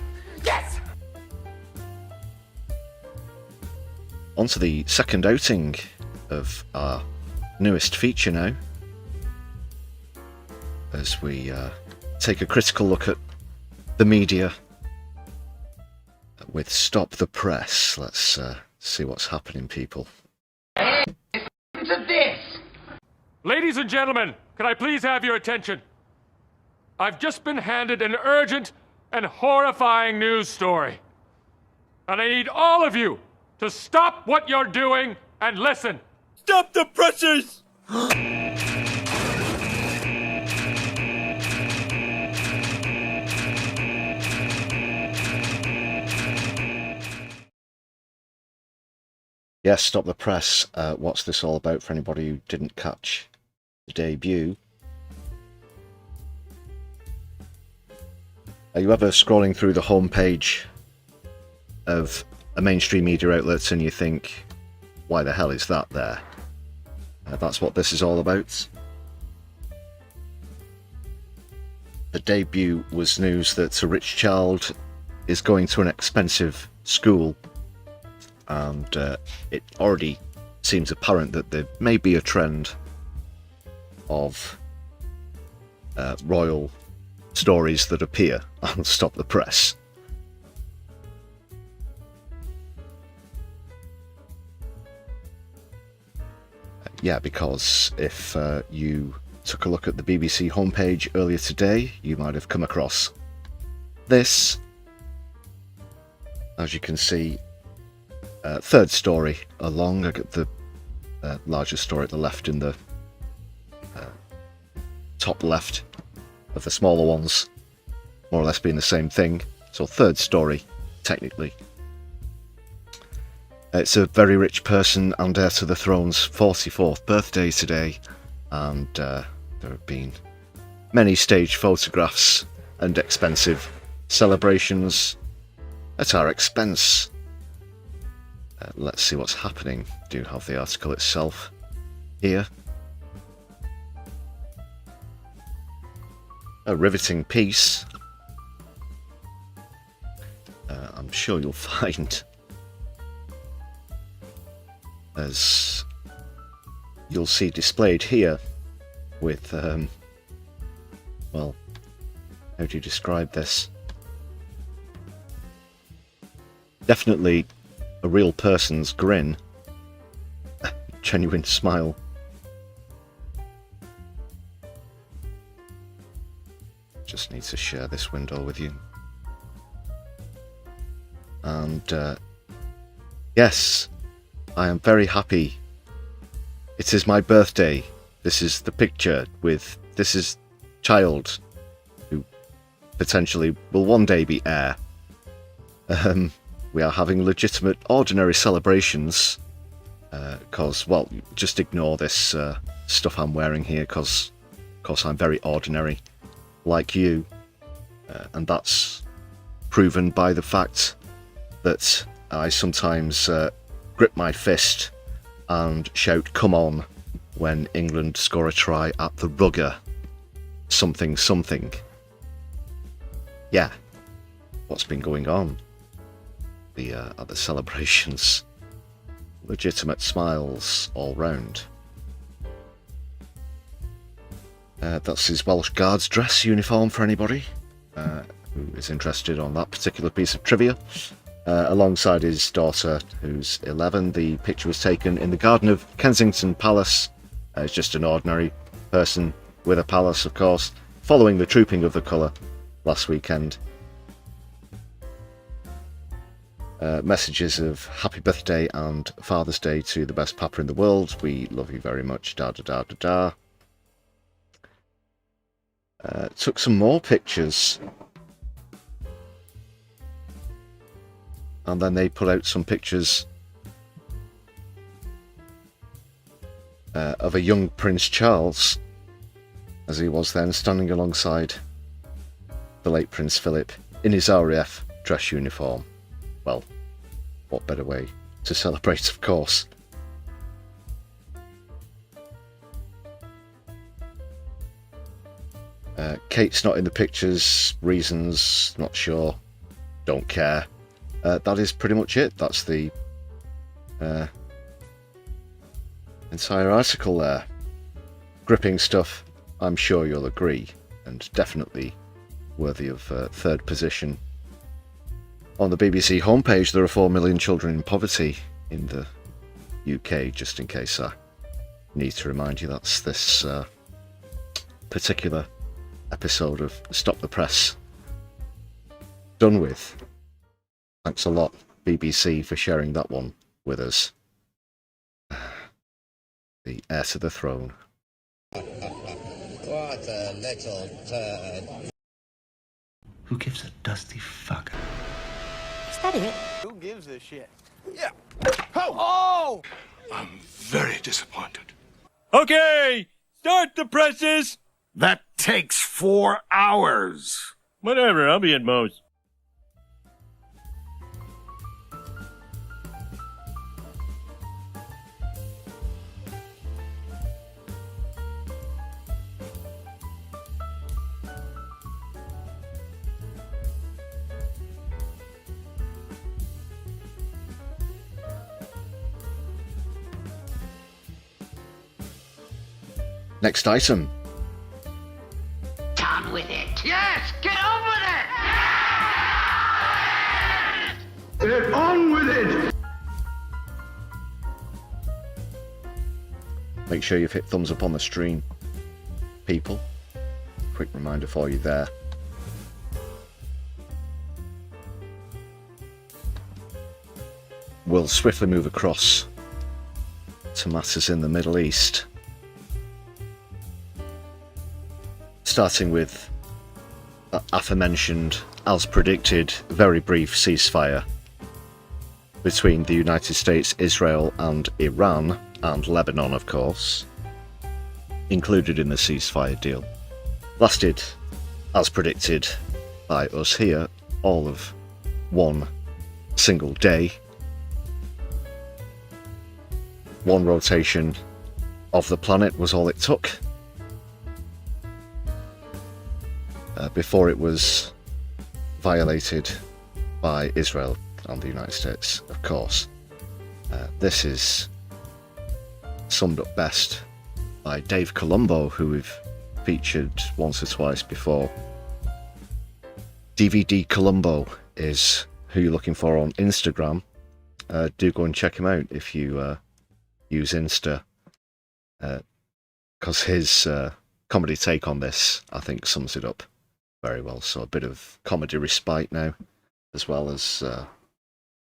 Yes! On to the second outing of our newest feature now, as we take a critical look at the media with Stop the Press. Let's see what's happening, people. To this! Ladies and gentlemen, can I please have your attention? I've just been handed an urgent and horrifying news story. And I need all of you to stop what you're doing and listen. Stop the presses! Yes, Stop the Press. What's this all about for anybody who didn't catch the debut? Are you ever scrolling through the homepage of a mainstream media outlet and you think, why the hell is that there? That's what this is all about. The debut was news that a rich child is going to an expensive school, and it already seems apparent that there may be a trend of royal stories that appear on Stop the Press. Yeah, because if you took a look at the BBC homepage earlier today, you might have come across this. As you can see, third story along. I got the larger story at the left in the top left of the smaller ones, more or less being the same thing. So third story, technically. It's a very rich person and heir to the throne's 44th birthday today, and there have been many staged photographs and expensive celebrations at our expense. Let's see what's happening. I do have the article itself here. A riveting piece. I'm sure you'll find, as you'll see displayed here, with, well, how do you describe this? Definitely a real person's grin. Genuine smile. Just need to share this window with you. And yes, I am very happy. It is my birthday. This is the picture with, this is child who potentially will one day be heir. We are having legitimate, ordinary celebrations. Cause, well, just ignore this stuff I'm wearing here, cause I'm very ordinary, like you. And that's proven by the fact that I sometimes grip my fist and shout "come on" when England score a try at the rugger. Something something. Yeah, what's been going on at the celebrations? Legitimate smiles all round. That's his Welsh Guards dress uniform for anybody who is interested on that particular piece of trivia. Alongside his daughter, who's 11. The picture was taken in the garden of Kensington Palace. It's just an ordinary person with a palace, of course, following the trooping of the colour last weekend. Messages of happy birthday and Father's Day to the best papa in the world. We love you very much. Da da da da da. Took some more pictures. And then they put out some pictures of a young Prince Charles, as he was then, standing alongside the late Prince Philip in his RAF dress uniform. Well, what better way to celebrate, of course. Kate's not in the pictures, reasons, not sure, don't care. That is pretty much it. That's the entire article there. Gripping stuff, I'm sure you'll agree, and definitely worthy of third position. On the BBC homepage, there are 4 million children in poverty in the UK, just in case I need to remind you. That's this particular episode of Stop the Press done with. Thanks a lot, BBC, for sharing that one with us. The heir to the throne. What a little turd. Who gives a dusty fuck? Is that it? Who gives a shit? Yeah. Oh! I'm very disappointed. Okay, start the presses. That takes 4 hours. Whatever, I'll be at most. Next item. Down with it. Yes, get on with it. Get on with it. Make sure you've hit thumbs up on the stream, people. Quick reminder for you there. We'll swiftly move across to matters in the Middle East. Starting with that aforementioned, as predicted, very brief ceasefire between the United States, Israel and Iran, and Lebanon of course, included in the ceasefire deal, lasted, as predicted by us here, all of one single day. One rotation of the planet was all it took before it was violated by Israel and the United States, of course. This is summed up best by Dave Columbo, who we've featured once or twice before. DVD Columbo is who you're looking for on Instagram. Do go and check him out if you use Insta, because his comedy take on this, I think, sums it up very well. So a bit of comedy respite now, as well as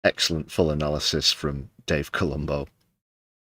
excellent full analysis from Dave Columbo.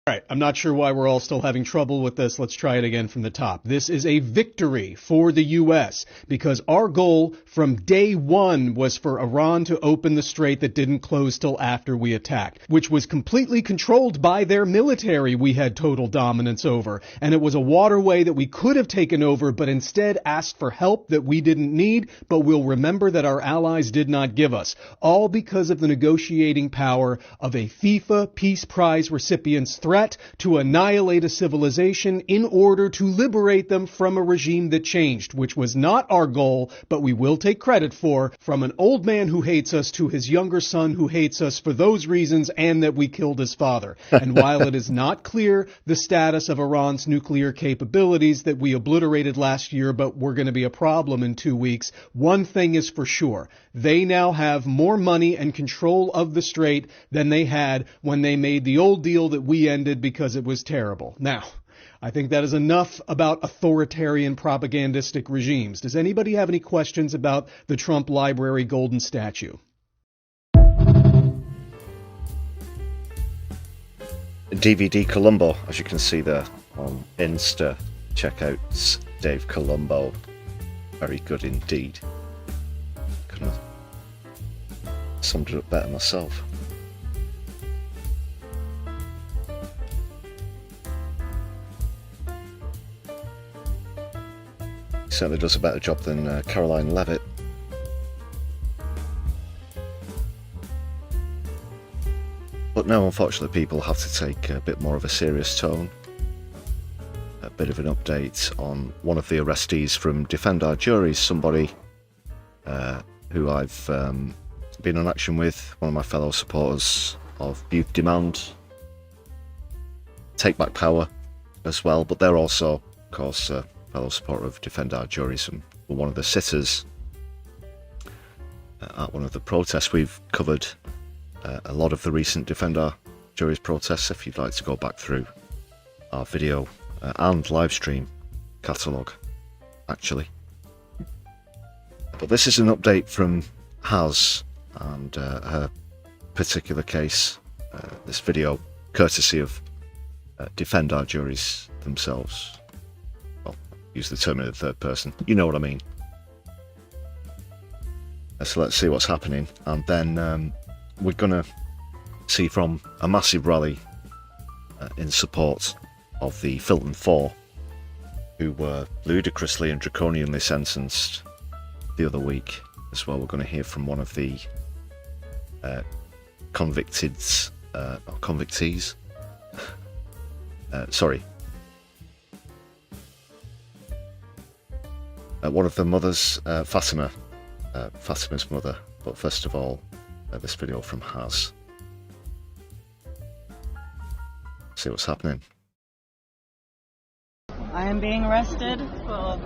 All right, I'm not sure why we're all still having trouble with this. Let's try it again from the top. This is a victory for the U.S. because our goal from day one was for Iran to open the strait that didn't close till after we attacked, which was completely controlled by their military we had total dominance over. And it was a waterway that we could have taken over, but instead asked for help that we didn't need, but we'll remember that our allies did not give us. All because of the negotiating power of a FIFA Peace Prize recipient's threat to annihilate a civilization in order to liberate them from a regime that changed, which was not our goal, but we will take credit for, from an old man who hates us to his younger son who hates us for those reasons and that we killed his father. And while it is not clear the status of Iran's nuclear capabilities that we obliterated last year, but were going to be a problem in 2 weeks, one thing is for sure. They now have more money and control of the strait than they had when they made the old deal that we ended because it was terrible. Now, I think that is enough about authoritarian propagandistic regimes. Does anybody have any questions about the Trump Library golden statue? DVD Columbo, as you can see there on Insta. Check out Dave Columbo. Very good indeed. Couldn't have summed it up better myself. Certainly does a better job than Caroline Levitt. But now, unfortunately, people have to take a bit more of a serious tone. A bit of an update on one of the arrestees from Defend Our Juries, somebody who I've been on action with, one of my fellow supporters of Youth Demand, Take Back Power as well, but they're also, of course, fellow supporter of Defend Our Juries and were one of the sitters at one of the protests. We've covered a lot of the recent Defend Our Juries protests, if you'd like to go back through our video and live stream catalogue, actually. But this is an update from Haz and her particular case. This video, courtesy of Defend Our Juries themselves. Well, use the term in the third person. You know what I mean. So let's see what's happening. And then we're going to see from a massive rally in support of the Filton 4, who were ludicrously and draconianly sentenced the other week as well. We're going to hear from one of the convictees. One of the mothers, Fatima, Fatima's mother. But first of all, this video from Haz. See what's happening. I am being arrested for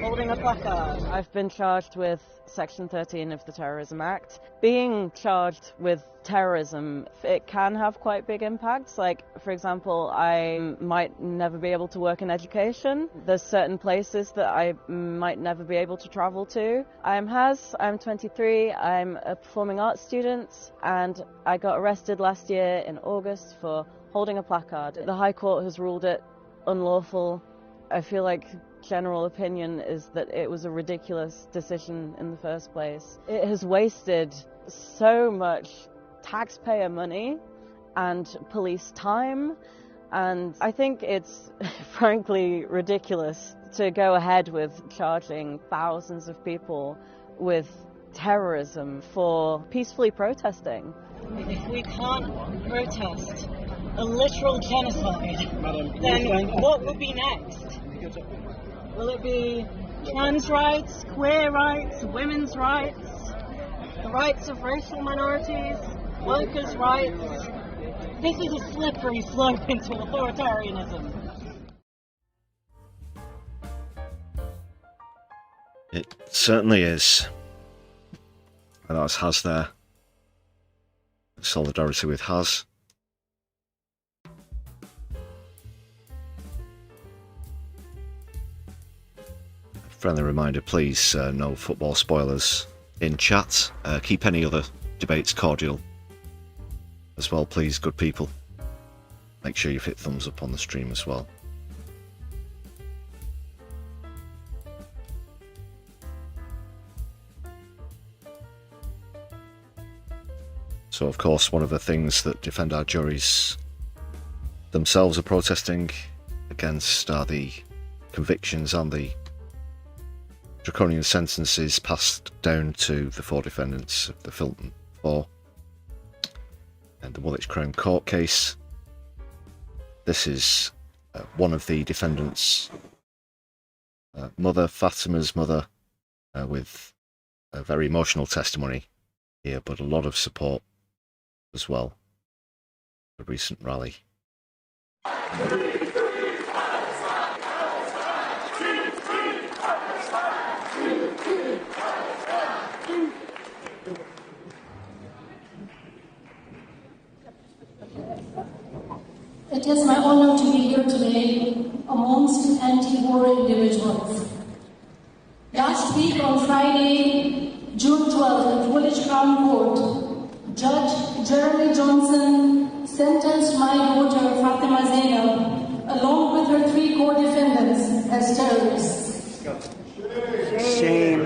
holding a placard. I've been charged with Section 13 of the Terrorism Act. Being charged with terrorism, it can have quite big impacts. Like, for example, I might never be able to work in education. There's certain places that I might never be able to travel to. I'm Haz, I'm 23, I'm a performing arts student, and I got arrested last year in August for holding a placard. The High Court has ruled it unlawful. I feel like general opinion is that it was a ridiculous decision in the first place. It has wasted so much taxpayer money and police time. And I think it's frankly ridiculous to go ahead with charging thousands of people with terrorism for peacefully protesting. If we can't protest a literal genocide, then what will be next? Will it be trans rights, queer rights, women's rights, the rights of racial minorities, workers' rights? This is a slippery slope into authoritarianism. It certainly is. And that's Haz there. Solidarity with Haz. Friendly reminder, please, no football spoilers in chat. Keep any other debates cordial as well, please, good people. Make sure you hit thumbs up on the stream as well. So, of course, one of the things that Defend Our Juries themselves are protesting against are the convictions and the draconian sentences passed down to the 4 defendants of the Filton 4 and the Woolwich Crown Court case. This is one of the defendants' mother, Fatima's mother, with a very emotional testimony here, but a lot of support as well. A recent rally. It is my honor to be here today amongst anti-war individuals. Last week on Friday, June 12th, at Woolwich Crown Court, Judge Geraldine Johnson sentenced my daughter Fatima Zainab, along with her 3 co-defendants, as terrorists. Shame.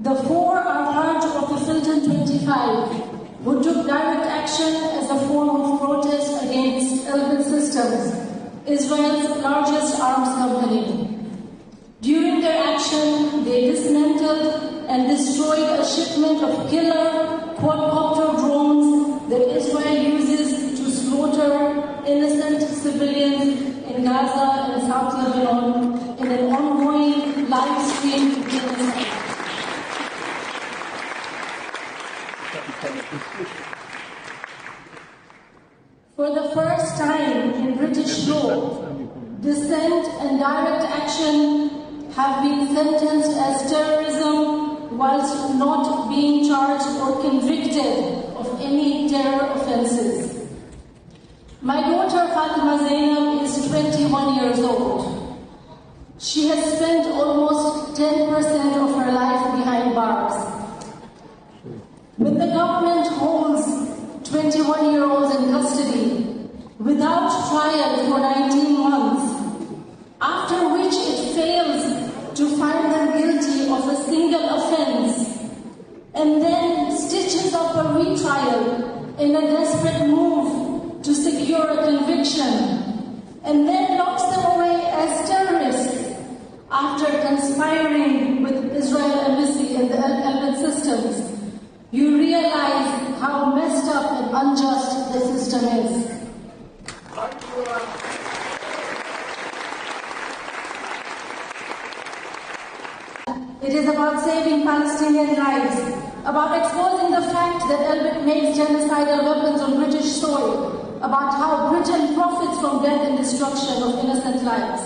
The 4 are part of the Filton 25, who took direct action as a form of protest against Elbit Systems, Israel's largest arms company. During their action, they dismantled and destroyed a shipment of killer quadcopter drones that Israel uses to slaughter innocent civilians in Gaza and South Lebanon in an ongoing live-stream genocide. For the first time in British law, dissent and direct action have been sentenced as terrorism whilst not being charged or convicted of any terror offences. My daughter Fatima Zainab is 21 years old. She has spent almost 10% of her life behind bars. When the government holds 21-year-olds in custody without trial for 19 months, after which it fails to find them guilty of a single offense, and then stitches up a retrial in a desperate move to secure a conviction, and then locks them away as terrorists after conspiring with Israel Embassy and the Elbit Systems, you realize how messed up and unjust the system is. It is about saving Palestinian lives, about exposing the fact that Elbit makes genocidal weapons on British soil, about how Britain profits from death and destruction of innocent lives.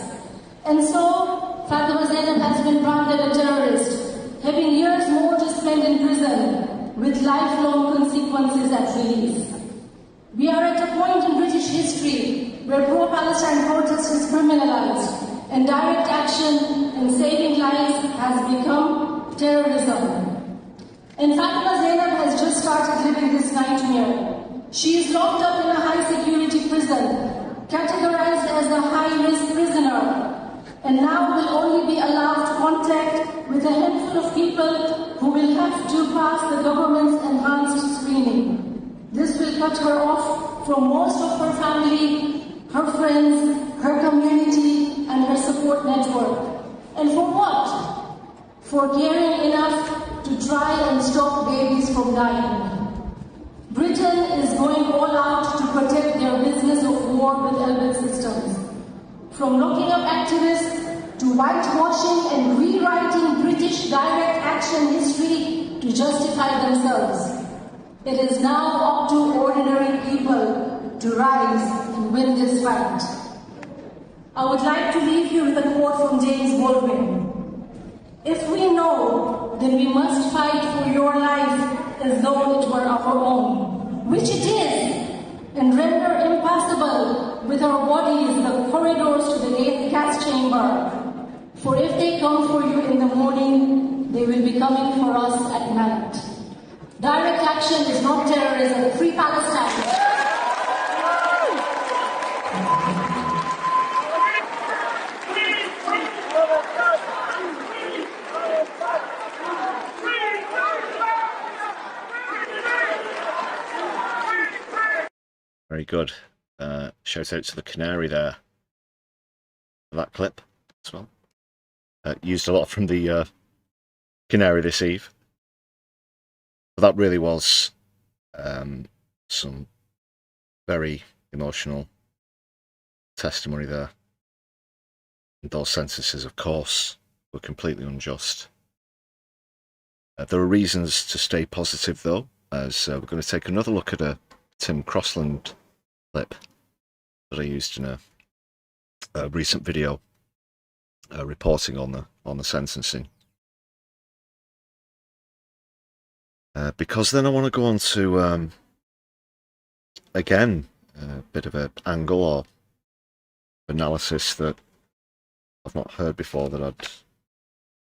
And so, Fatima Zainab has been branded a terrorist, having years more to spend in prison, with lifelong consequences at release. We are at a point in British history where pro-Palestine protest is criminalized and direct action in saving lives has become terrorism. And Fatima Zainab has just started living this nightmare. She is locked up in a high-security prison, categorized as a high-risk prisoner, and now will only be allowed contact with with a handful of people who will have to pass the government's enhanced screening. This will cut her off from most of her family, her friends, her community, and her support network. And for what? For caring enough to try and stop babies from dying. Britain is going all out to protect their business of war with Elbit systems. From locking up activists to whitewashing and rewriting British direct action history to justify themselves. It is now up to ordinary people to rise and win this fight. I would like to leave you with a quote from James Baldwin. If we know, then we must fight for your life as though it were our own, which it is, and render impassable with our bodies the corridors to the gas chamber. For if they come for you in the morning, they will be coming for us at night. Direct action is not terrorism. Free Palestine. Very good. Shout out to the Canary there for that clip as well. Used a lot from the Canary this eve. But that really was some very emotional testimony there. And those sentences, of course, were completely unjust. There are reasons to stay positive, though, as we're going to take another look at a Tim Crossland clip that I used in a recent video reporting on the sentencing. Because then I want to go on to again a bit of an angle or analysis that I've not heard before that I'd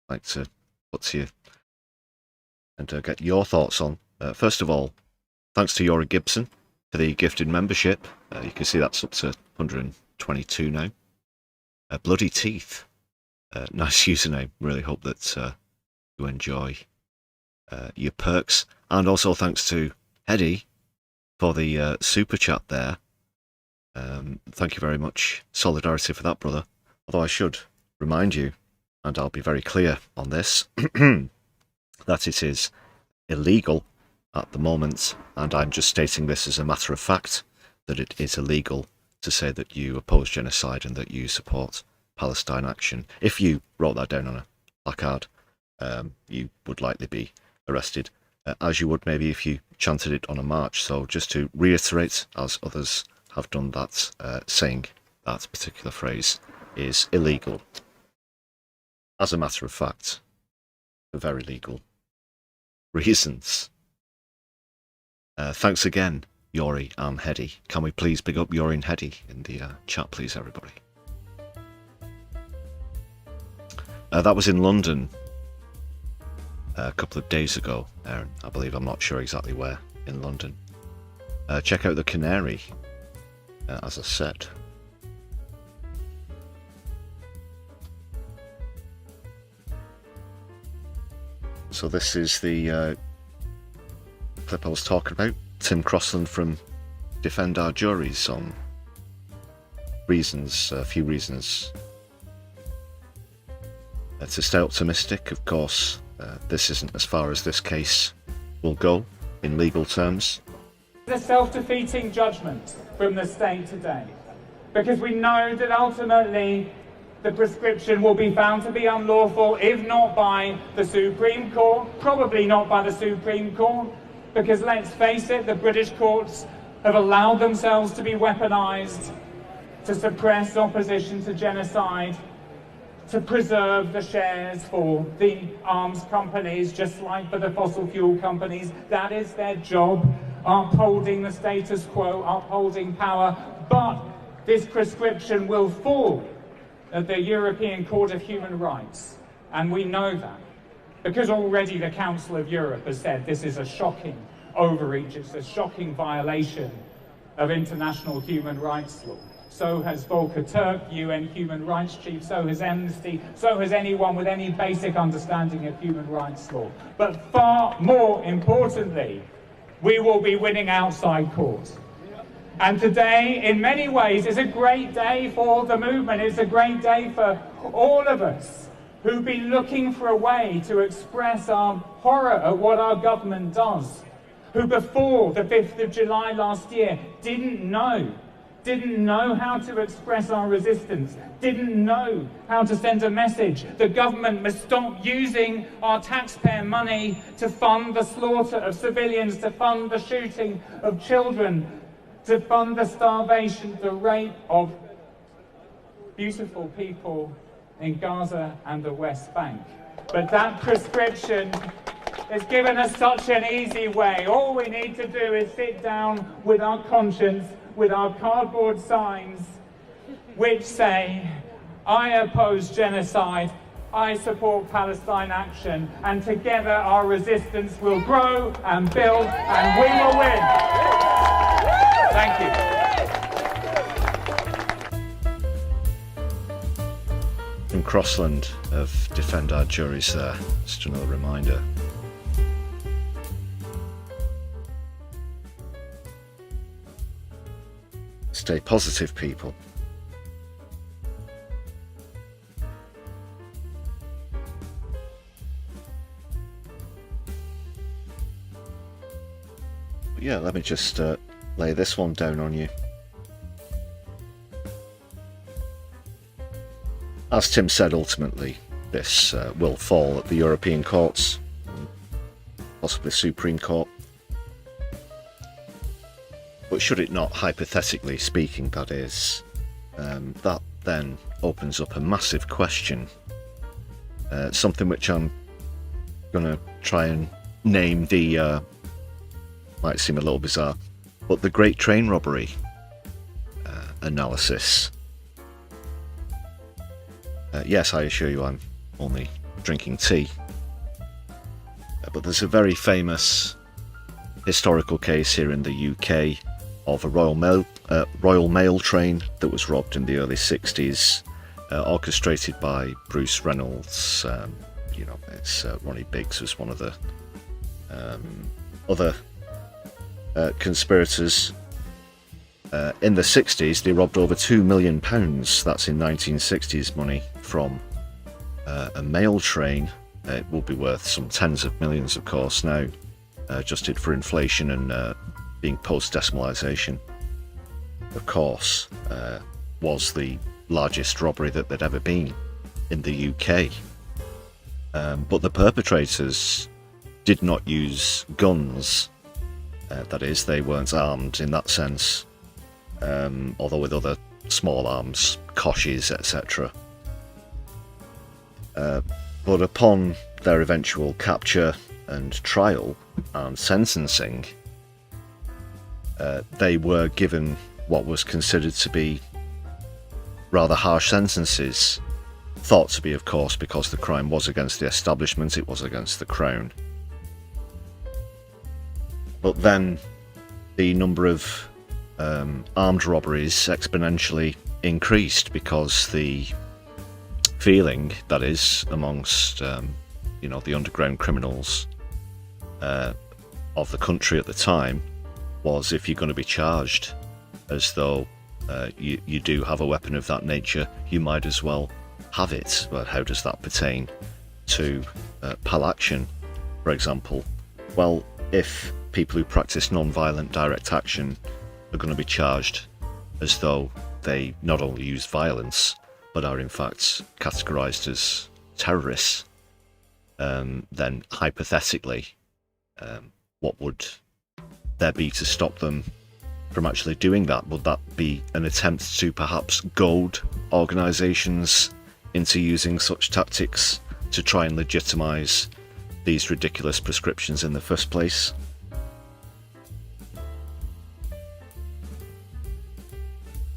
like to put to you and get your thoughts on. First of all, thanks to Yori Gibson for the gifted membership. You can see that's up to 122 now. Bloody Teeth. Nice username. Really hope that you enjoy your perks. And also thanks to Hedy for the super chat there. Thank you very much. Solidarity for that, brother. Although I should remind you, and I'll be very clear on this, that it is illegal at the moment, and I'm just stating this as a matter of fact, that it is illegal to say that you oppose genocide and that you support Palestine action. If you wrote that down on a placard, you would likely be arrested, as you would maybe if you chanted it on a march. So just to reiterate, as others have done that, saying that particular phrase is illegal. As a matter of fact, for very legal reasons. Thanks again, Yori and Hedy. Can we please big up Yori and Hedy in the chat, please, everybody? That was in London a couple of days ago, Aaron. I believe, I'm not sure exactly where in London. Check out the Canary, as I said. So this is the clip I was talking about. Tim Crossland from Defend Our Juries on reasons, a few reasons to stay optimistic. Of course, this isn't as far as this case will go in legal terms. It's a self-defeating judgment from the state today, because we know that ultimately the prescription will be found to be unlawful, if not by the Supreme Court, probably not by the Supreme Court, because let's face it, the British courts have allowed themselves to be weaponised to suppress opposition to genocide, to preserve the shares for the arms companies, just like for the fossil fuel companies. That is their job, upholding the status quo, upholding power. But this prescription will fall at the European Court of Human Rights, and we know that, because already the Council of Europe has said this is a shocking overreach, it's a shocking violation of international human rights law. so has Volker Turk, UN Human Rights Chief, so has Amnesty, so has anyone with any basic understanding of human rights law. But far more importantly, we will be winning outside court. And today, in many ways, is a great day for the movement. It's a great day for all of us who've been looking for a way to express our horror at what our government does, who before the 5th of July last year didn't know how to express our resistance, didn't know how to send a message. The government must stop using our taxpayer money to fund the slaughter of civilians, to fund the shooting of children, to fund the starvation, the rape of beautiful people in Gaza and the West Bank. But that prescription has given us such an easy way. All we need to do is sit down with our conscience, with our cardboard signs, which say, I oppose genocide, I support Palestine action, and together our resistance will grow and build, and we will win. Thank you. From Crossland of Defend Our Juries there, just another reminder. Stay positive, people. But yeah, let me just lay this one down on you. As Tim said, ultimately, this will fall at the European courts, possibly Supreme Court. But should it not, hypothetically speaking, that is, that then opens up a massive question. Something which I'm going to try and name the, might seem a little bizarre, but the Great Train Robbery analysis. Yes, I assure you I'm only drinking tea. But there's a very famous historical case here in the UK of a Royal Mail train that was robbed in the early 60s, orchestrated by Bruce Reynolds. You know, it's Ronnie Biggs was one of the other conspirators. In the 60s, they robbed over £2 million, that's in 1960s money, from a mail train. It will be worth some tens of millions, of course, now, adjusted for inflation and being post-decimalisation. Of course, was the largest robbery that there'd ever been in the UK. But the perpetrators did not use guns. That is, they weren't armed in that sense. Although with other small arms, koshes, etc. But upon their eventual capture and trial and sentencing, they were given what was considered to be rather harsh sentences, thought to be, of course, because the crime was against the establishment, it was against the crown. But then the number of armed robberies exponentially increased, because the feeling, that is, amongst you know, the underground criminals of the country at the time, was if you're going to be charged as though you do have a weapon of that nature, you might as well have it. But how does that pertain to PAL action, for example? Well, if people who practice non-violent direct action are going to be charged as though they not only use violence but are in fact categorised as terrorists, then hypothetically, what would there be to stop them from actually doing that? Would that be an attempt to perhaps goad organisations into using such tactics to try and legitimise these ridiculous prescriptions in the first place?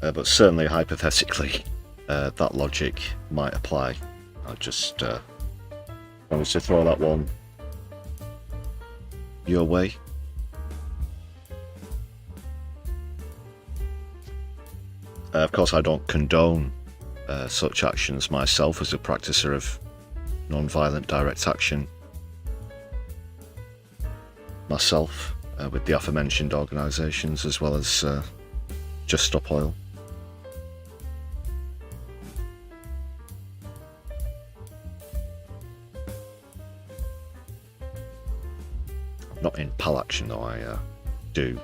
But certainly, hypothetically, that logic might apply. I just wanted to throw that one your way. Of course, I don't condone such actions myself as a practicer of non-violent direct action myself, with the aforementioned organisations, as well as Just Stop Oil. Not in PAL action though, I do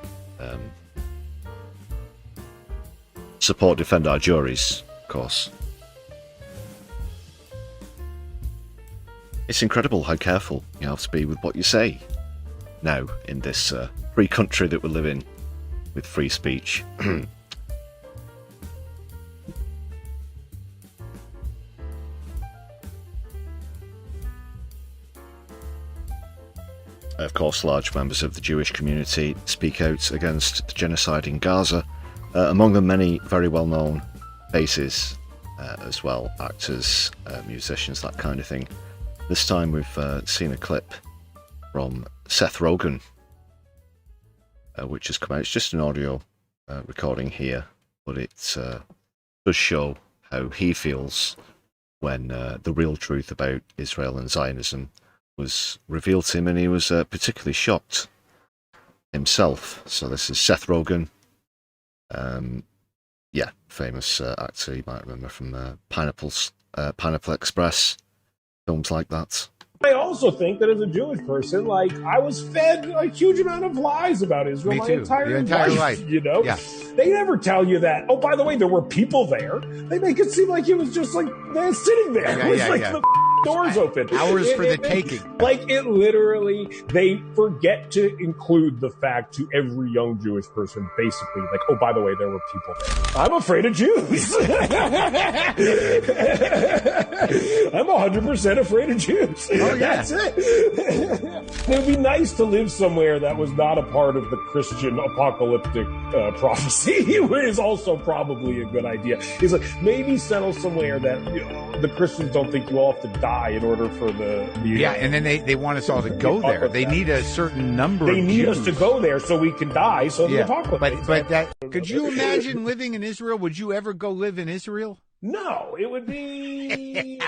support, defend our juries, of course. It's incredible how careful you have to be with what you say now in this free country that we live in, with free speech. Of course, large members of the Jewish community speak out against the genocide in Gaza, among them many very well-known faces as well, actors, musicians, that kind of thing. This time we've seen a clip from Seth Rogan, which has come out. It's just an audio recording here, but it does show how he feels when the real truth about Israel and Zionism was revealed to him, and he was particularly shocked himself. So this is Seth Rogan, yeah, famous actor, you might remember from Pineapple Express, films like that. I also think that as a Jewish person, like, I was fed a huge amount of lies about Israel my entire life. You know, yeah. They never tell you that. Oh, by the way, there were people there. They make it seem like it was just like they're sitting there. Yeah, it was the doors open. Hours for the taking. Like, it literally, they forget to include the fact to every young Jewish person, basically, like, oh, by the way, there were people there. I'm afraid of Jews. I'm 100% afraid of Jews. Oh, yeah. That's it. It would be nice to live somewhere that was not a part of the Christian apocalyptic prophecy, which is also probably a good idea. It's like, maybe settle somewhere that, you know, the Christians don't think you all have to die in order for the yeah, and then they want us all to go there. They need a certain number of They need Jews us to go there so we can die, so the apocalypse. But that, could you imagine living in Israel? Would you ever go live in Israel? No, it would be...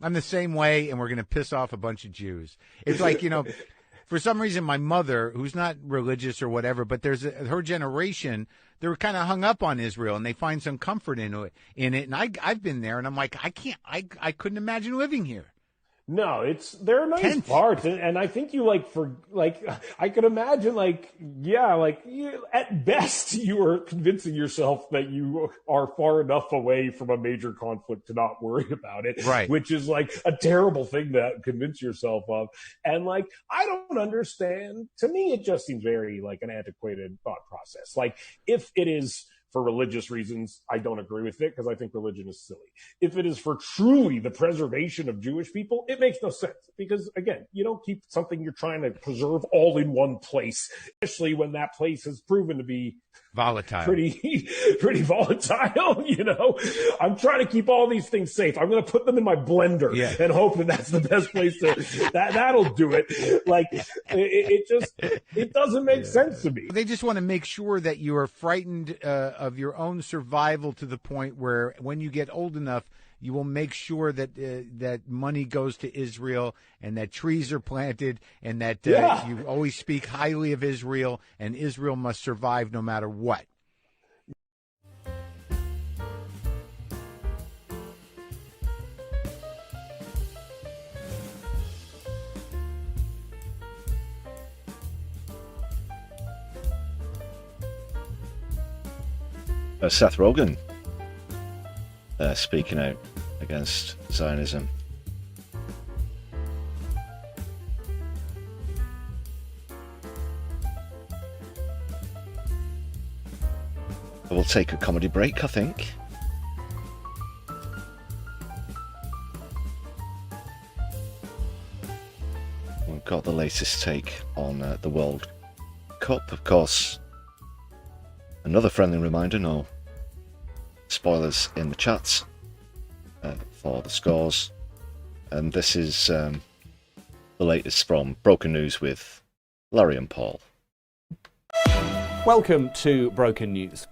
I'm the same way, and we're going to piss off a bunch of Jews. It's like, you know, for some reason, my mother, who's not religious or whatever, but her generation, they were kind of hung up on Israel, and they find some comfort in it. And I've been there, and I'm like, I couldn't imagine living here. No, there are nice parts, and I think you I could imagine at best you are convincing yourself that you are far enough away from a major conflict to not worry about it, right? Which is like a terrible thing to convince yourself of, and like, I don't understand. To me, it just seems very like an antiquated thought process. Like, if it is for religious reasons, I don't agree with it because I think religion is silly. If it is for truly the preservation of Jewish people, it makes no sense because, again, you don't keep something you're trying to preserve all in one place, especially when that place has proven to be volatile, pretty volatile. You know, I'm trying to keep all these things safe. I'm going to put them in my blender and hope that that's the best place that'll do it. Like, it doesn't make sense to me. They just want to make sure that you are frightened of your own survival to the point where when you get old enough, you will make sure that that money goes to Israel and that trees are planted and that you always speak highly of Israel and Israel must survive no matter what. Seth Rogan speaking out against Zionism. We'll take a comedy break, I think. We've got the latest take on the World Cup, of course. Another friendly reminder, no spoilers in the chats for the scores. And this is the latest from Broken News with Larry and Paul. Welcome to Broken News.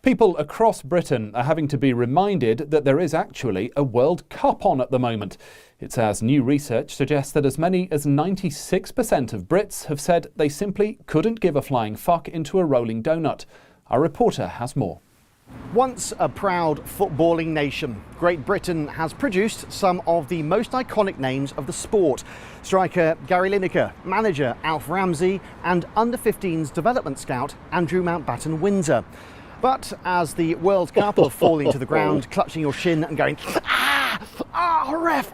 People across Britain are having to be reminded that there is actually a World Cup on at the moment. It's as new research suggests that as many as 96% of Brits have said they simply couldn't give a flying fuck into a rolling donut. Our reporter has more. Once a proud footballing nation, Great Britain has produced some of the most iconic names of the sport. Striker Gary Lineker, manager Alf Ramsey and under-15s development scout Andrew Mountbatten-Windsor. But as the World Cup of falling to the ground, clutching your shin and going, ref,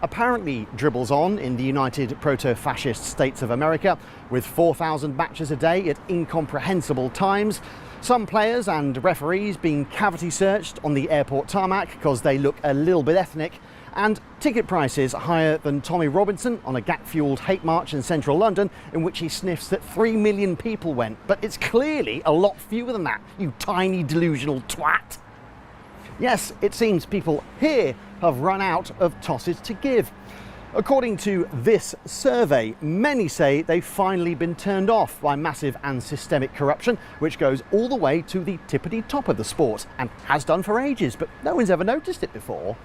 apparently dribbles on in the United Proto-Fascist States of America with 4,000 matches a day at incomprehensible times. Some players and referees being cavity searched on the airport tarmac because they look a little bit ethnic, and ticket prices higher than Tommy Robinson on a gas-fuelled hate march in central London in which he sniffs that 3 million people went. But it's clearly a lot fewer than that, you tiny delusional twat. Yes, it seems people here have run out of tosses to give. According to this survey, many say they've finally been turned off by massive and systemic corruption, which goes all the way to the tippity top of the sport and has done for ages, but no one's ever noticed it before.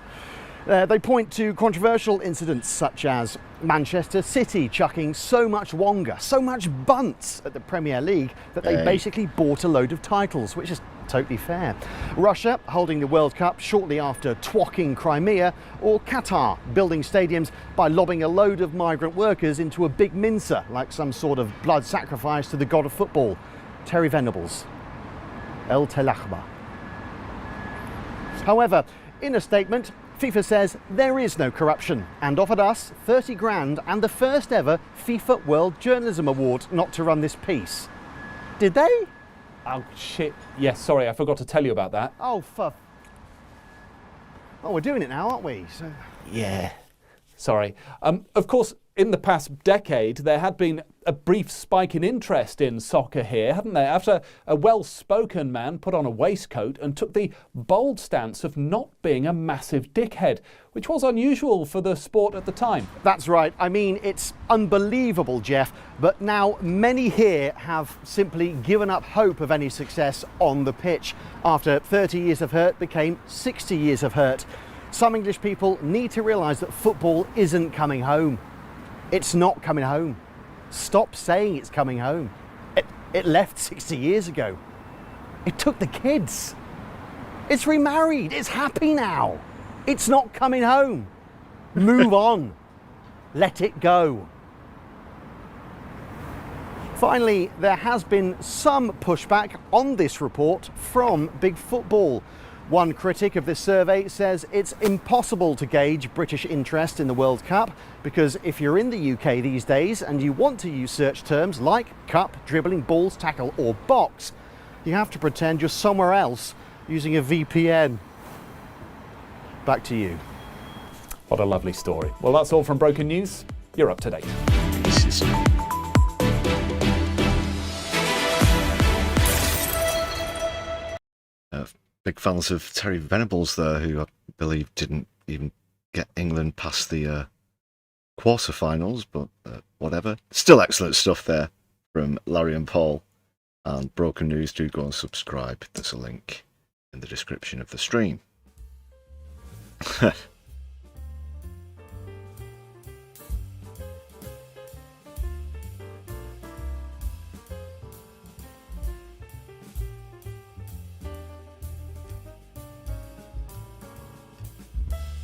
They point to controversial incidents such as Manchester City chucking so much wonga, so much bunts at the Premier League that they basically bought a load of titles, which is totally fair. Russia holding the World Cup shortly after twocking Crimea, or Qatar building stadiums by lobbing a load of migrant workers into a big mincer like some sort of blood sacrifice to the god of football, Terry Venables. El Telachba. However, in a statement, FIFA says there is no corruption and offered us 30 grand and the first ever FIFA World Journalism Award not to run this piece. Did they? Oh shit, yes, sorry, I forgot to tell you about that. Oh, we're doing it now, aren't we? So... Yeah. Sorry. Of course, in the past decade, there had been a brief spike in interest in soccer here, hadn't there? After a well-spoken man put on a waistcoat and took the bold stance of not being a massive dickhead, which was unusual for the sport at the time. That's right. I mean, it's unbelievable, Jeff, but now many here have simply given up hope of any success on the pitch. After 30 years of hurt became 60 years of hurt. Some English people need to realise that football isn't coming home. It's not coming home. Stop saying it's coming home. It left 60 years ago. It took the kids. It's remarried. It's happy now. It's not coming home. Move on. Let it go. Finally, there has been some pushback on this report from Big Football. One critic of this survey says it's impossible to gauge British interest in the World Cup because if you're in the UK these days and you want to use search terms like cup, dribbling, balls, tackle or box, you have to pretend you're somewhere else using a VPN. Back to you. What a lovely story. Well, that's all from Broken News. You're up to date. Big fans of Terry Venables there, who I believe didn't even get England past the quarterfinals, but whatever. Still excellent stuff there from Larry and Paul. And Broken News, do go and subscribe. There's a link in the description of the stream.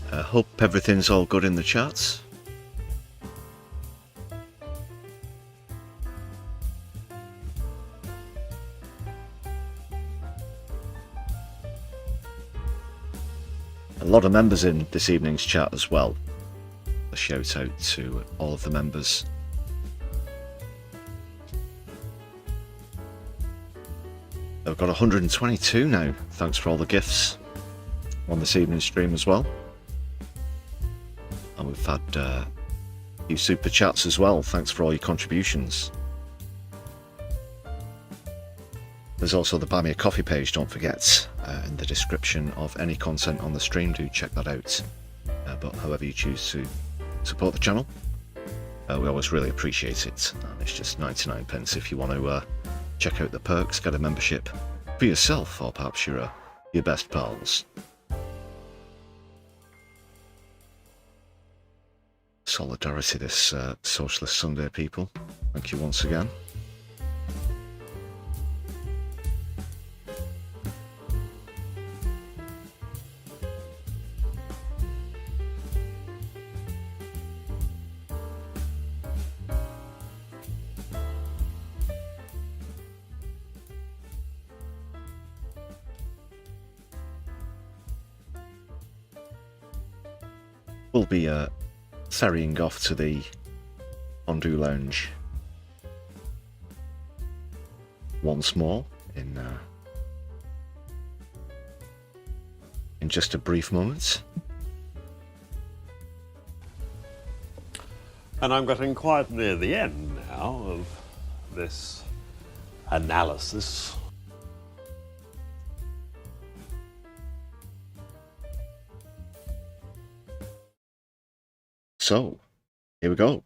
I hope everything's all good in the chats. A lot of members in this evening's chat as well. A shout out to all of the members. I've got 122 now. Thanks for all the gifts on this evening's stream as well. And we've had a few super chats as well. Thanks for all your contributions. There's also the Buy Me a Coffee page, don't forget, in the description of any content on the stream. Do check that out. But however you choose to support the channel, we always really appreciate it. And it's just 99 pence if you want to check out the perks, get a membership for yourself, or perhaps your best pals. Solidarity this Socialist Sunday, people. Thank you once again. We'll be ferrying off to the Fondue Lounge once more in just a brief moment. And I'm getting quite near the end now of this analysis. So, here we go.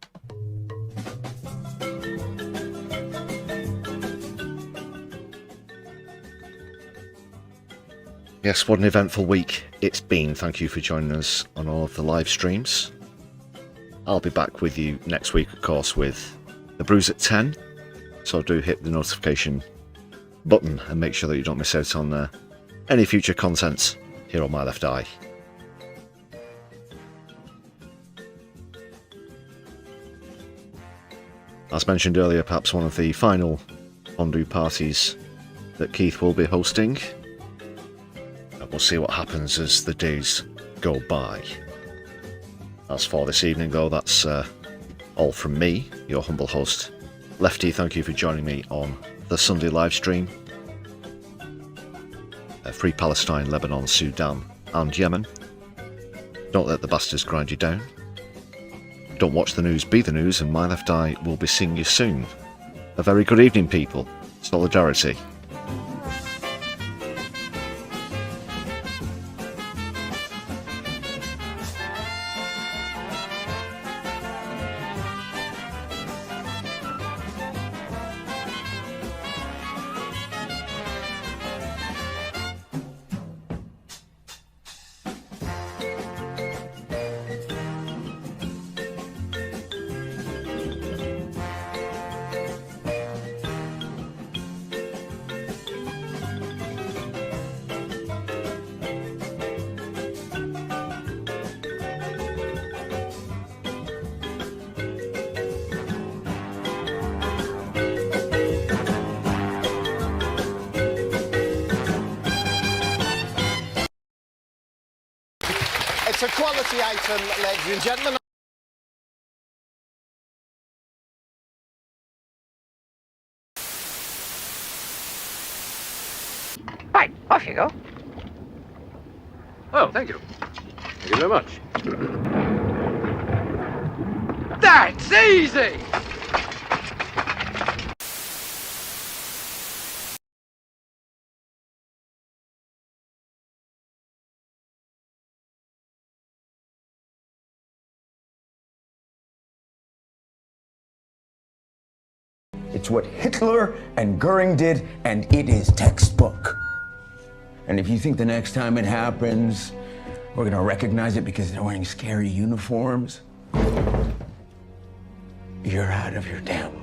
Yes, what an eventful week it's been. Thank you for joining us on all of the live streams. I'll be back with you next week, of course, with the brews at 10. So do hit the notification button and make sure that you don't miss out on any future content here on My Left Eye. As mentioned earlier, perhaps one of the final fondue parties that Keith will be hosting. We'll see what happens as the days go by. As for this evening, though, that's all from me, your humble host, Lefty. Thank you for joining me on the Sunday live stream. Free Palestine, Lebanon, Sudan and Yemen. Don't let the bastards grind you down. Don't watch the news, be the news, and My Left Eye will be seeing you soon. A very good evening, people. Solidarity. It's a quality item, ladies and gentlemen. Right, off you go. Oh, thank you. Thank you very much. That's easy! It's what Hitler and Goering did, and it is textbook. And if you think the next time it happens, we're gonna recognize it because they're wearing scary uniforms, you're out of your damn